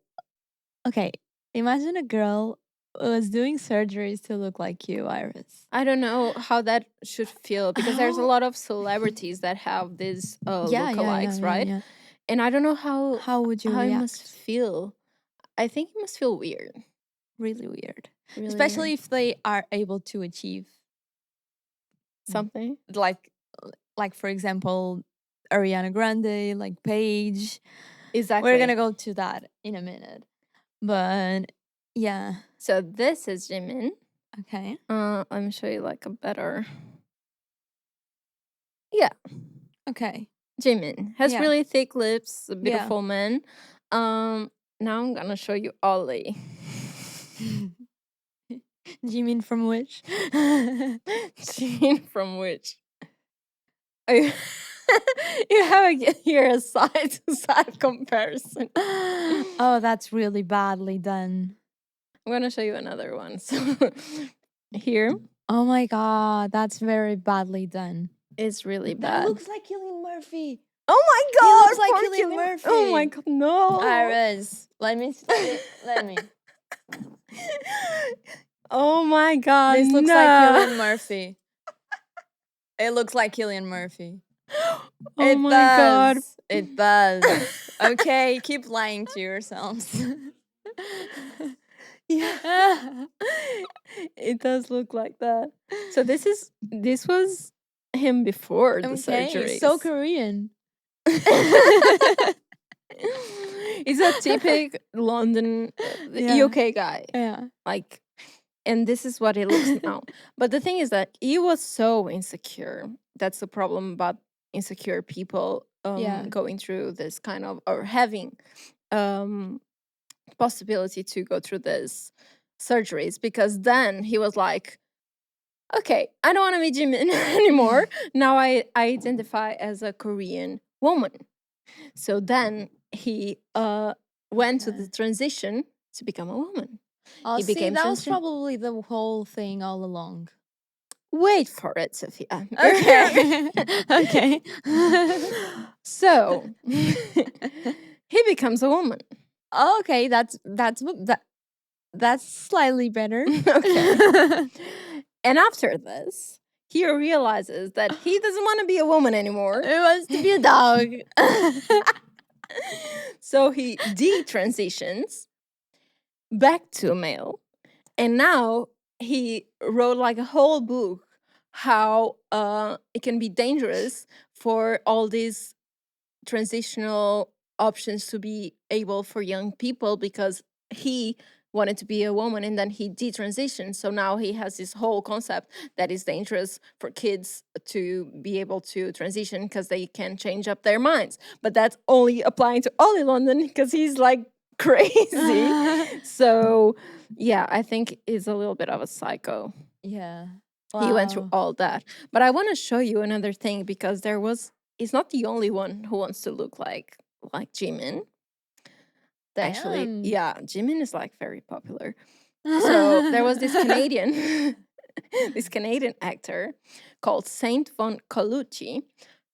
Okay. Imagine a girl was doing surgeries to look like you, Iris. I don't know how that should feel because there's a How? lot of celebrities that have these lookalikes, right? Yeah. And I don't know How would you how it must react? feel. I think it must feel weird, Really weird. really Especially weird. if they are able to achieve Something like for example Ariana Grande, like Paige. We're exactly. gonna go to that in a minute. But yeah. So this is Jimin. Okay. Let me show you like a better. Yeah, Okay. Jimin has Yeah. really thick lips, a Yeah. beautiful man. Now I'm gonna show you Ollie. Jimin from which? Jimin from which? You you have here a side to side comparison. Oh, that's really badly done. I'm gonna show you another one. So here Oh my god, that's very badly done. is really That bad. looks like Killian Murphy. Oh my He looks god, like poor Killian Killian. Oh my Murphy. god, no. Iris, let me. Oh my god, This looks no. like Killian Murphy. It looks like Killian Murphy. Oh It my god. does. It does. Okay, keep lying to yourselves. Yeah. It does look like that. So this was him before the Okay, surgeries. so Korean. He's a typical London Yeah. UK guy. Yeah. Like, and this is what he looks now. But the thing is that he was so insecure. That's the problem about insecure people Yeah. going through this kind of, or having um possibility to go through this surgeries, because then he was like, okay, I don't want to be Jimin anymore. Now I identify as a Korean woman. So then he went to the Okay. transition to become a woman. Oh, He see, became that was transgender. probably the whole thing all along. Wait for it, Sophia. Okay. Okay. So he becomes a woman. Okay, that's slightly better. Okay. And after this, he realizes that he doesn't want to be a woman anymore. It wants to be a dog. So he detransitions back to a male. And now he wrote like a whole book how it can be dangerous for all these transitional options to be able for young people, because he wanted to be a woman and then he detransitioned. So now he has this whole concept that is dangerous for kids to be able to transition because they can change up their minds. But that's only applying to Ollie London because he's like crazy. So yeah, I think he's a little bit of a psycho. Yeah. He went through Wow. all that. But I want to show you another thing because he's not the only one who wants to look like Jimin. Actually, Damn. yeah, Jimin is like very popular. So there was this Canadian this Canadian actor called Saint Von Colucci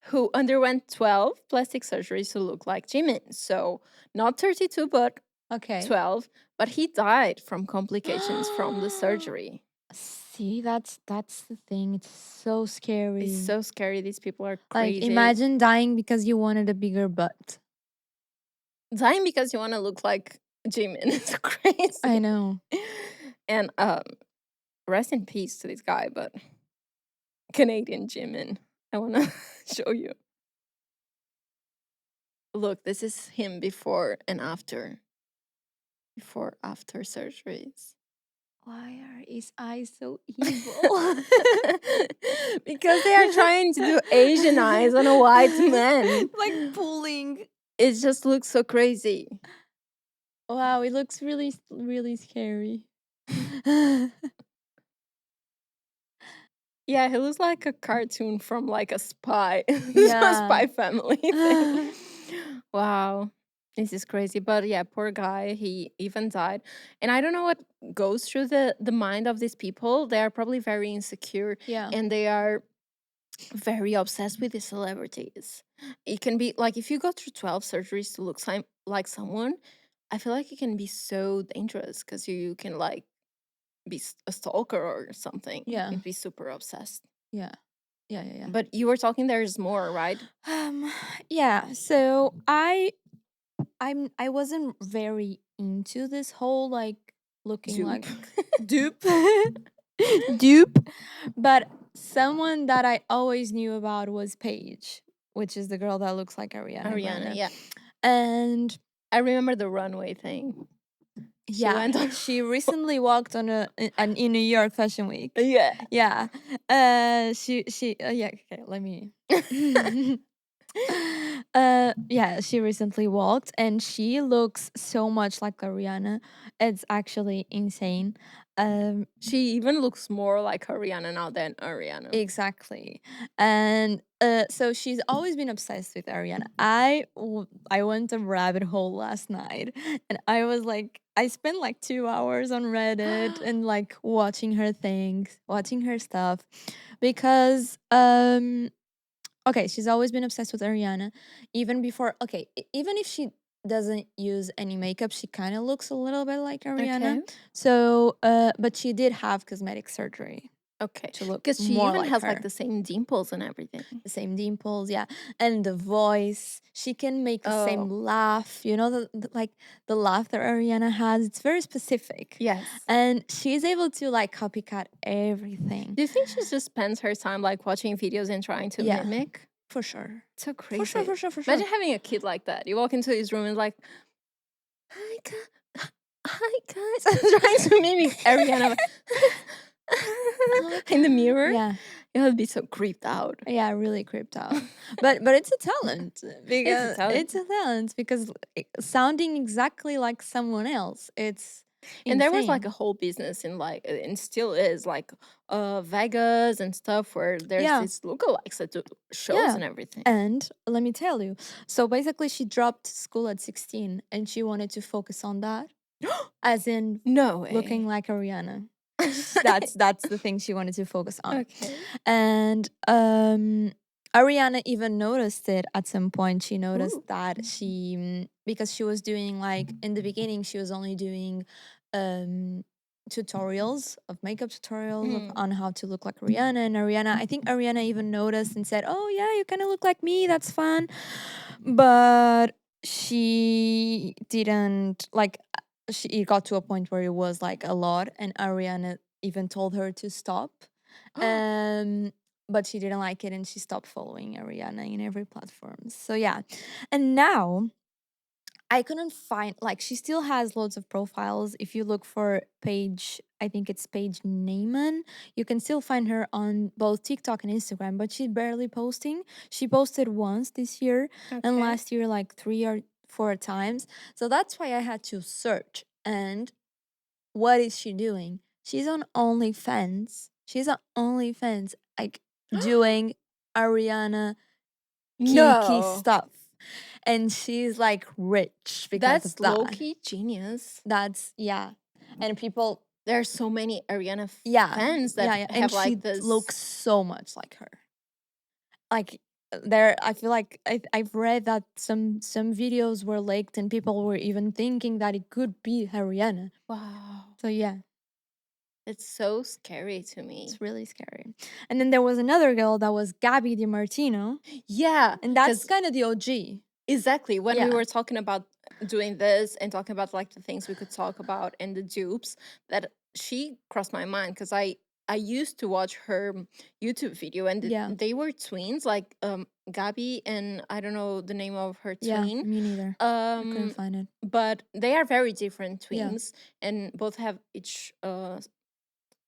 who underwent 12 plastic surgeries to look like Jimin. So not 32 but Okay. 12, but he died from complications from the surgery. See, that's the thing. It's so scary. It's so scary. These people are Like, crazy. imagine dying because you wanted a bigger butt. Dying because you want to look like Jimin. It's crazy. I know. And rest in peace to this guy, but Canadian Jimin. I want to show you. Look, this is him before and after. Before after surgeries. Why are his eyes so evil? Because they are trying to do Asian eyes on a white man. Like pulling. It just looks so crazy. Wow, it looks really, really scary. Yeah, he looks like a cartoon from like a spy, Yeah. a spy family thing. Wow, this is crazy. But yeah, poor guy, he even died. And I don't know what goes through the mind of these people. They are probably very insecure, Yeah. and they are very obsessed with the celebrities. It can be like if you go through 12 surgeries to look like someone, I feel like it can be so dangerous because you can like be a stalker or something. Yeah. You'd be super obsessed. Yeah. Yeah. But you were talking there's more, right? Yeah. So I wasn't very into this whole like looking Dupe. like dupe. Dupe. But someone that I always knew about was Paige, which is the girl that looks like Ariana Ariana, Grande. yeah. And I remember the runway thing. She yeah, went on. she recently walked on in New York Fashion Week. Yeah. Yeah. She yeah, okay, let me yeah, she recently walked and she looks so much like Ariana. It's actually insane. She even looks more like Ariana now than Ariana. Exactly. And so she's always been obsessed with Ariana. I went a rabbit hole last night and I was like, I spent like 2 hours on Reddit and like watching her things, watching her stuff because okay, she's always been obsessed with Ariana. Even before, okay, even if she doesn't use any makeup, she kind of looks a little bit like Ariana. Okay. So, but she did have cosmetic surgery Okay. to look Because she more even like has her. like the same dimples and everything. The same dimples, yeah, and the voice. She can make the same laugh. You know, like the laugh that Ariana has. It's very specific. Yes. And she's able to like copycat everything. Do you think she just spends her time like watching videos and trying to Yeah. mimic? For sure. So crazy. For sure. Imagine having a kid like that. You walk into his room and like, hi, hi guys. I'm trying to mimic Ariana in the mirror. Yeah. It would be so creeped out. Yeah, really creeped out. but it's a talent because it's a talent because sounding exactly like someone else. It's and there was like insane. a whole business in like and still is like Vegas and stuff where there's these lookalikes that do shows and everything. And let me tell you, so basically she dropped school at 16 and she wanted to focus on that. As in No way. looking like Ariana. That's the thing she wanted to focus on. Okay. And Ariana even noticed it at some point. She noticed that she because she was doing like in the beginning she was only doing tutorials of makeup tutorials on how to look like Ariana. And Ariana, I think Ariana even noticed and said, "Oh yeah, you kind of look like me. That's fun." But she didn't like. It got to a point where it was like a lot, and Ariana even told her to stop. But she didn't like it, and she stopped following Ariana in every platform. So yeah, and now I couldn't find like she still has loads of profiles. If you look for Paige, I think it's Paige Neyman. You can still find her on both TikTok and Instagram, but she's barely posting. She posted once this year, and last year like 4 times. So that's why I had to search. And what is she doing? She's on OnlyFans. She's on OnlyFans, like doing Ariana kinky No, stuff. And she's like rich because of that's low that. key genius. That's, yeah. And people, There are so many Ariana yeah, fans that yeah, yeah. And have like she this. looks so much like her. Like there, I feel like I've read that some videos were leaked and people were even thinking that it could be Ariana. Wow, So yeah, it's so scary to me. it's really scary. And then there was another girl that was Gabby DiMartino, Yeah, and that's because kind of the OG. exactly when we Yeah, were talking about doing this and talking about like the things we could talk about and the dupes, that she crossed my mind because I used to watch her YouTube video and yeah, they were twins, like Gabby and I don't know the name of her yeah. twin. Me neither. I couldn't Um, find it. but they are very different Yeah. twins and both have each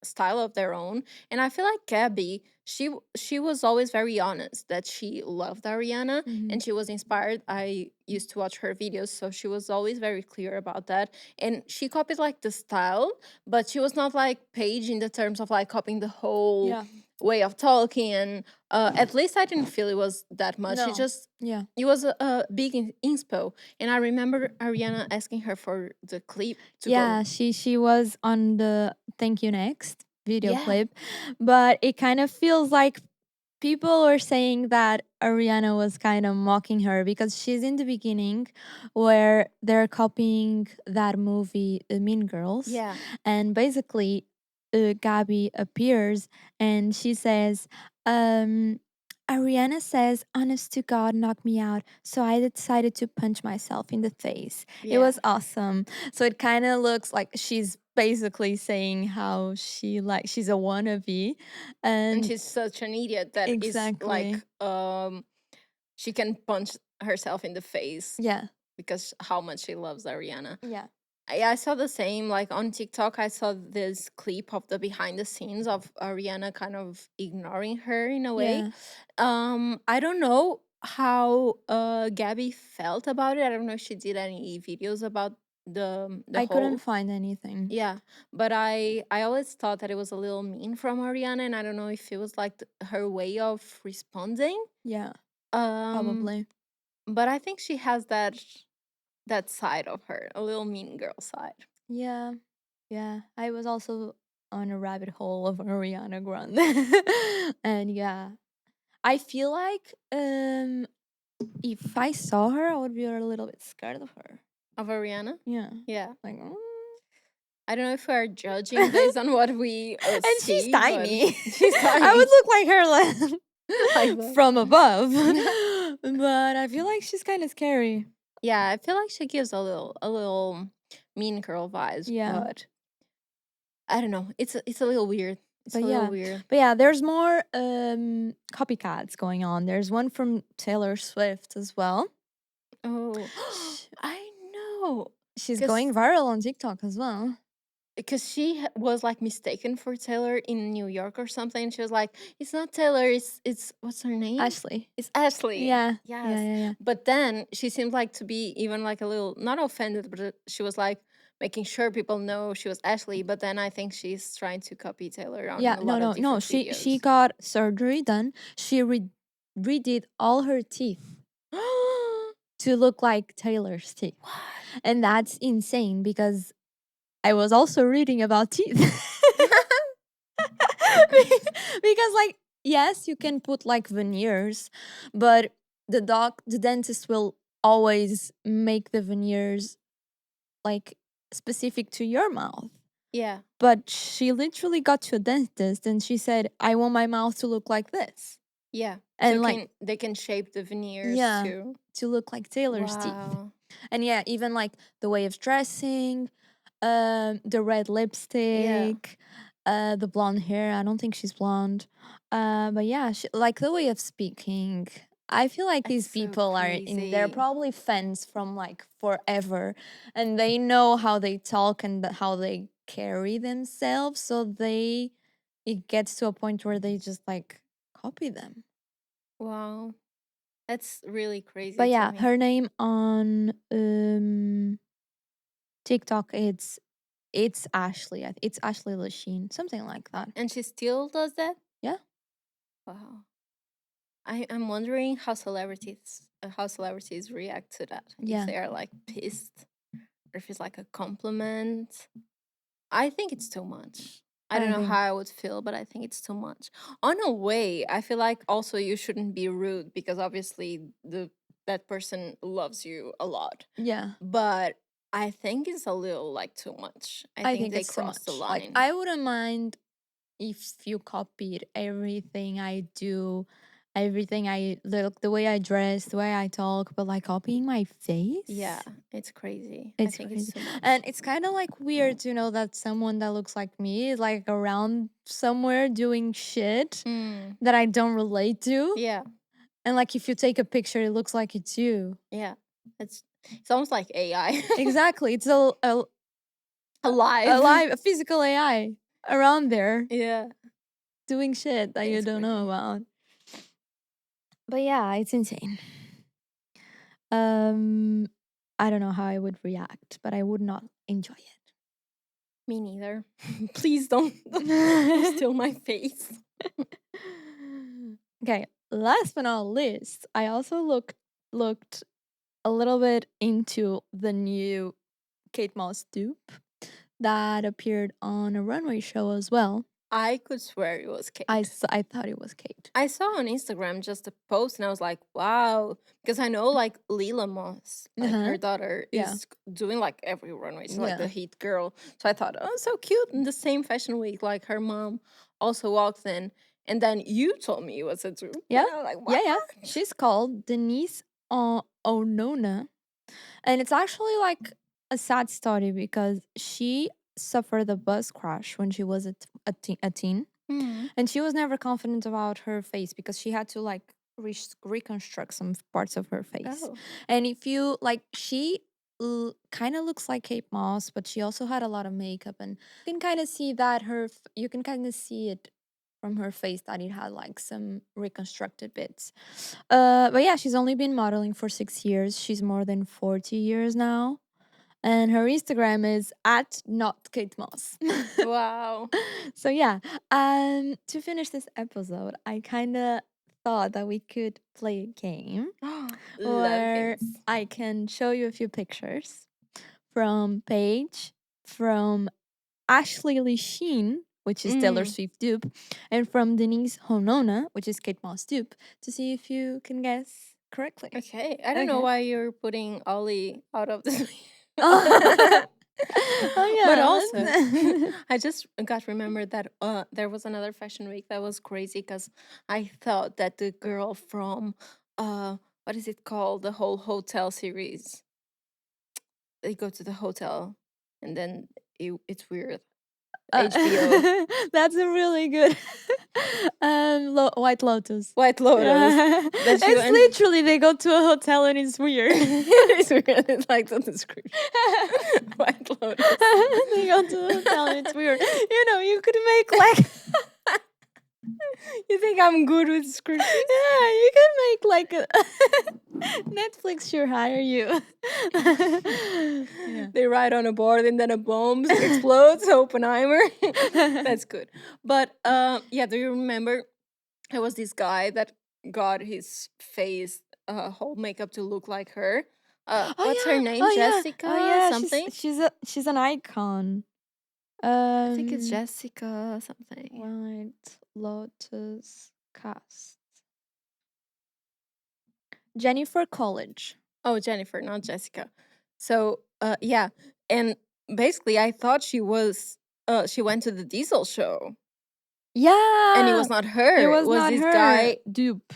style of their own. And I feel like Gabby, she was always very honest that she loved Ariana Mhm. and she was inspired. I used to watch her videos, so she was always very clear about that. And she copied like the style, but she was not like Paige in the terms of like copying the whole Yeah. way of talking. And at least I didn't feel it was that much. It No. just Yeah. it was a big inspo. And I remember Ariana asking her for the clip to Yeah, go. she was on the Thank You Next video Yeah, clip, but it kind of feels like people are saying that Ariana was kind of mocking her because she's in the beginning where they're copying that movie, Mean Girls, yeah. and basically, Gabby appears and she says, um, Ariana says, honest to God, knock me out. So I decided to punch myself in the face. It Yeah. was awesome. So it kind of looks like she's basically saying how she's a wannabe. And And she's such an idiot that is like exactly. she can punch herself in the face Yeah. because how much she loves Ariana. Yeah. I saw the same like on TikTok. I saw this clip of the behind the scenes of Ariana kind of ignoring her in a way. Yeah. I don't know how Gabby felt about it. I don't know if she did any videos about the I couldn't whole. find anything. Yeah, but I always thought that it was a little mean from Ariana, and I don't know if it was like her way of responding. Yeah. Um, Probably. but I think she has that side of her, a little mean girl side. Yeah. Yeah. I was also on a rabbit hole of Ariana Grande. And yeah. I feel like if I saw her, I would be a little bit scared of her. Of Ariana, Yeah. yeah. Like, I don't know if we're judging based on what we and she's see, but tiny. she's I tiny. would look like her Like that. from above. But I feel like she's kind of scary. Yeah, I feel like she gives a little mean girl vibes, Yeah. but I don't know. It's a little weird. It's But a little yeah. weird. But yeah, there's more copycats going on. There's one from Taylor Swift as well. Oh, Sh- I know. She's Because going viral on TikTok as well. she was like mistaken for Taylor in New York or something. She was like, "It's not Taylor. It's what's her name? Ashley. It's Ashley." Yeah. Yeah, Yes, yeah, yeah. but then she seemed like to be even like a little not offended, but she was like making sure people know she was Ashley. But then I think she's trying to copy Taylor on Yeah, a no, lot of no, no. different She videos. got surgery done. She redid all her teeth to look like Taylor's teeth. What? And that's insane because I was also reading about teeth. Because like yes, you can put like veneers, but the dentist will always make the veneers like specific to your mouth. Yeah, But she literally got to a dentist and she said, I want my mouth to look like this. yeah. So And like, they can shape the veneers yeah, too. to look like Taylor's teeth. Wow. And yeah, even like the way of dressing, the red Yeah, lipstick, the blonde hair. I don't think she's blonde. But yeah, like the way of speaking. I feel like it's these so people they're crazy. probably fans from like forever and they know how they talk and how they carry themselves. So it gets to a point where they just like copy them. Wow. That's really crazy But to yeah, me. her name on TikTok it's Ashley. It's Ashley Lachine, something like that. And she still does that? Yeah. Wow. I'm wondering how celebrities react to that. If Yeah. they are like pissed or if it's like a compliment. I think it's too much. I don't I know how think. I would feel, but I think it's too much. On a way, I feel like also you shouldn't be rude because obviously that person loves you a lot. Yeah. But I think it's a little like too much. I I think think they it's too crossed the much. Like line. I wouldn't mind if you copied everything I do, everything I look, the way I dress, the way I talk, but like copying my Yeah, face. it's crazy. I It's think it's crazy. too And much. it's kind of like weird to know that someone that looks like me is like around somewhere doing shit Mm, that I don't relate to. yeah, And like if you take a picture, it looks like it's you. yeah. It's almost like AI. Exactly. It's Alive. a physical AI around there Yeah, doing shit that you it's don't know crazy. about. But yeah, it's insane. Um, I don't know how I would react, but I would not enjoy Me neither. Please don't it. steal my face. Okay, last but not least, I also looked a little bit into the new Kate Moss dupe that appeared on a runway show as well. I could swear it was Kate. I thought it was Kate. I saw on Instagram just a post and I was like, wow. Because I know like Lila Moss, like Uh-huh. her daughter, Yeah. is doing like every runway. She's like the Yeah. heat girl. So I thought, oh, so cute. In the same fashion week, like her mom also walked in. And then you told me it was a dupe. Yeah. And I was like, what? Yeah, yeah. She's called Denise Onona. And it's actually like a sad story because she suffered a bus crash when she was a teen. Mm. And she was never confident about her face because she had to like reconstruct some parts of her face. Oh. And if you like, she kind of looks like Kate Moss, but she also had a lot of makeup, and you can kind of see that you can kind of see it from her face that it had like some reconstructed bits. But yeah, she's only been modeling for 6 years. She's more than 40 years now. And her Instagram is at not Kate Moss. Wow. So yeah, to finish this episode, I kind of thought that we could play a game Love where games. I can show you a few pictures from Paige, from Ashley Lee Sheen, which is Taylor Mm. Swift dupe, and from Denise Honona, which is Kate Moss dupe, to see if you can guess correctly. Okay. I don't know Okay. why you're putting Ollie out of this. Oh, But yeah. also, I just got remembered that there was another fashion week that was crazy because I thought that the girl from what is it called, the whole hotel series, they go to the hotel and then it's weird. HBO. That's a really good White Lotus. White Lotus. Yeah. That she It's went. literally they go to a hotel and it's weird. It's weird. It's like the description. White Lotus. They go to a hotel and it's weird. You know, you could make like You think I'm good with descriptions? yeah, you can make like a Netflix sure hire you. Yeah. They ride on a board and then a bomb explodes. Oppenheimer. That's good. But yeah, do you remember there was this guy that got his face whole makeup to look like her? What's her Oh name? yeah. Oh yeah. Jessica Oh yeah. something? She's an icon. I think it's Um Jessica something. White Lotus cast. Jennifer College. Oh, Jennifer, not Jessica. So yeah, and basically I thought she went to the Diesel show. Yeah. And it was not her. It It was was not this her. guy. Dupe.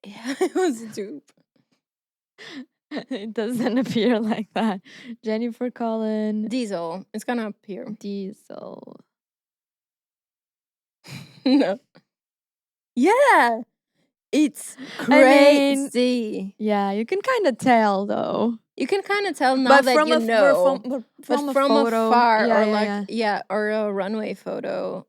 Yeah, it was a dupe. It doesn't appear like that. Jennifer Collin Diesel. It's gonna appear. Diesel. No. Yeah. It's I mean, crazy. yeah, you can kind of tell though. You can kind of tell now But that you know. but But from a from photo, afar, yeah, or yeah, like yeah. yeah, or a runway photo,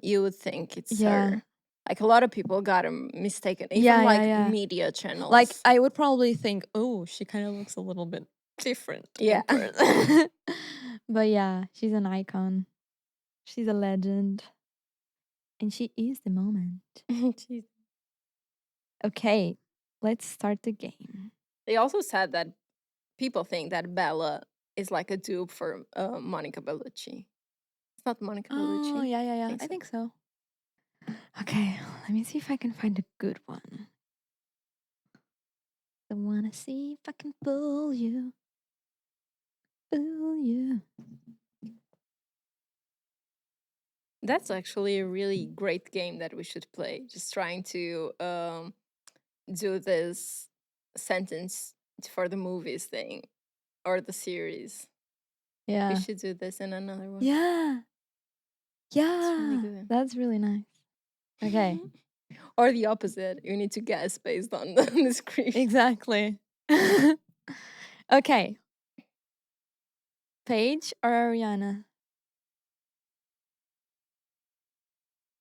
you would think it's Yeah. her. Like a lot of people got him mistaken, even Yeah, like yeah. media channels. Like I would probably think, oh, she kind of looks a little bit different Yeah. in person. But yeah, she's an icon. She's a legend. And she is the moment. Jeez. Okay, let's start the game. They also said that people think that Bella is like a dupe for Monica Bellucci. It's not Monica Oh, Bellucci. yeah. I think so. Okay, let me see if I can find a good one. I wanna see if I can fool you. Fool you. That's actually a really great game that we should play. Just trying to do this sentence for the movies thing or the series. We Yeah. should do this in another one. Yeah. It's really Yeah. good. That's really nice. Okay. Or the opposite. You need to guess based on the screen. Exactly. Okay. Paige or Ariana?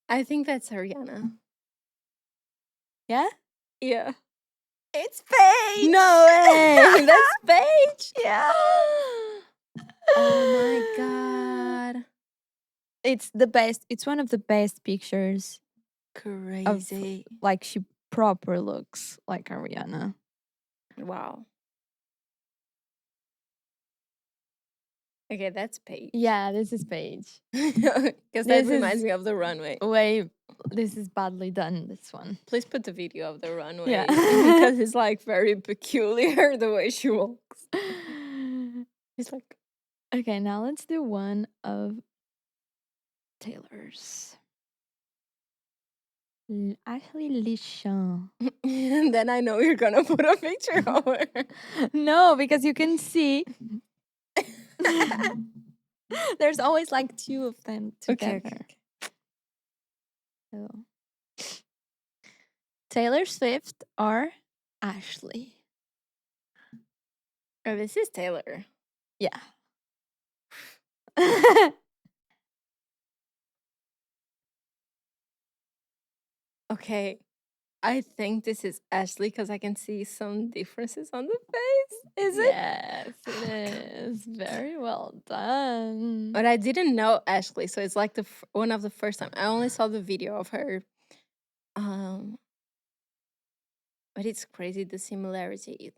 I think that's Ariana. Yeah? Yeah. It's Paige. No way. That's Paige. Yeah. Oh my god. It's the best. It's one of the best pictures of Crazy. like she proper looks like Ariana. Wow. Okay, that's Paige. Yeah, this is Paige. Because that reminds me of the runway. This is badly done, this one. Please put the video of the runway. Yeah. Because it's like very peculiar the way she walks. It's like. Okay, now let's do one of Taylor's. Ashley Lichon. And then I know you're gonna put a picture of her. No, because you can see there's always like two of them together. Okay. So. Taylor Swift or Ashley? Oh, this is Taylor. Yeah. Okay. I think this is Ashley because I can see some differences on the face. Is it? Yes, it is. Very well done. But I didn't know Ashley, so it's like the one of the first time. I only saw the video of her. But it's crazy the similarities.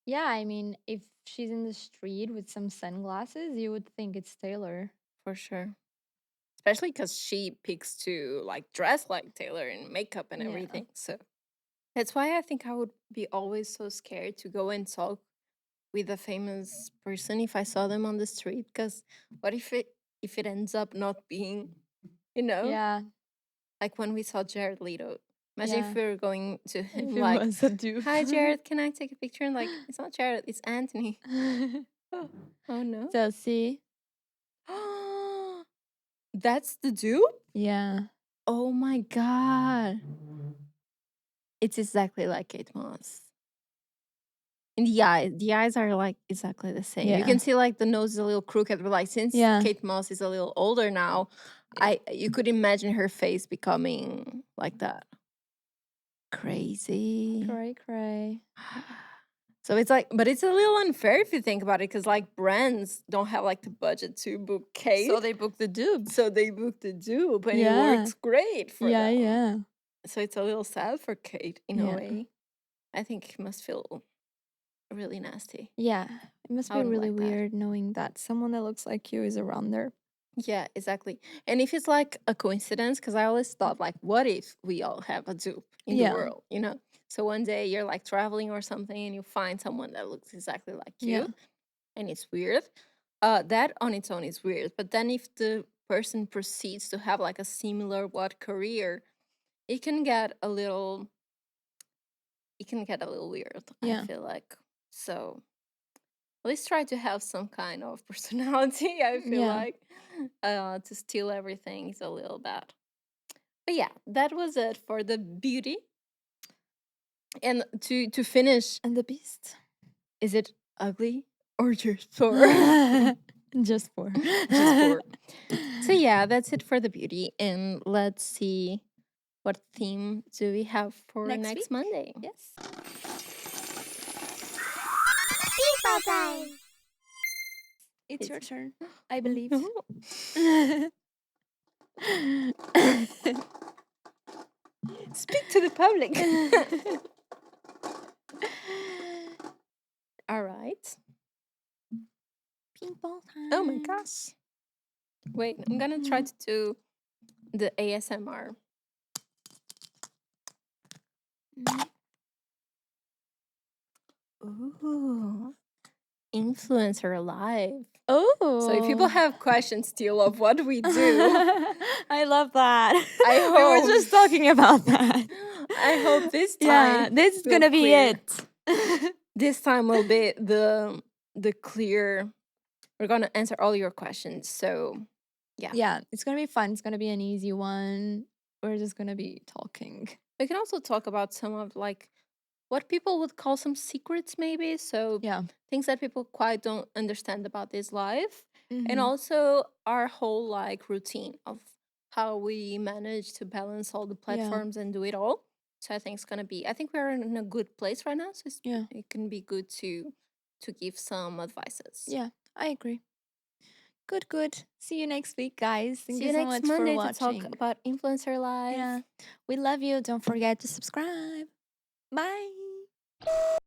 Yeah, I mean, if she's in the street with some sunglasses, you would think it's Taylor. For sure. Especially because she picks to like dress like Taylor and makeup and everything. So that's why I think I would be always so scared to go and talk with a famous person if I saw them on the street. Because what if it ends up not being, Yeah. like when we saw Jared Leto. Imagine if we were going to him If it like, was a dude. "Hi Jared, can I take a picture?" And like, it's not Jared, it's Anthony. Oh no. So see? That's the dupe? Yeah. Oh my god. It's exactly like Kate Moss. And the eyes are like exactly the same. You Yeah. can see like the nose is a little crooked, but like since Kate Moss is a little older now, you could imagine her face becoming like that. Crazy. Cray. So it's like, but it's a little unfair if you think about it, because like brands don't have like the budget to book Kate. So they book the dupe. And it works great for them. Yeah. So it's a little sad for Kate in a way. I think it must feel really nasty. Yeah. It must be really weird knowing that someone that looks like you is around there. Yeah, exactly. And if it's like a coincidence, because I always thought like, what if we all have a dupe in the world, So one day you're like traveling or something and you find someone that looks exactly like you, and it's weird. That on its own is weird. But then if the person proceeds to have like a similar career, it can get a little weird. I feel like. So let's try to have some kind of personality. I feel like to steal everything is a little bad. But yeah, that was it for the beauty. And to finish, And the beast. is it ugly or just poor? Just poor. Just poor. So yeah, that's it for the beauty. And let's see what theme do we have for Next next week? Monday? Yes. People time. It's your turn, I believe. Speak to the public. All right. Ping pong time. Oh my gosh. Wait, I'm gonna try to do the ASMR. Ooh. Influencer live. Oh. So if people have questions still of what we do, I love that. I We were hope. just talking about that. I hope this time. Yeah, this is will gonna be clear. it. This time will be the clear. We're gonna answer all your questions. So Yeah, it's gonna be fun. It's gonna be an easy one. We're just gonna be talking. we can also talk about some of like what people would call some secrets, maybe. So Yeah. things that people quite don't understand about this life, and Mhm. also our whole like routine of how we manage to balance all the platforms and do it all. So I think it's gonna be. I think we're in a good place right now. So Yeah. it can be good to give some advices. Yeah, I agree. Good, good. See you next week, guys. Thank See you you so next much for Monday to watching. talk about influencer life. Yeah. We love you. Don't forget to subscribe. Bye.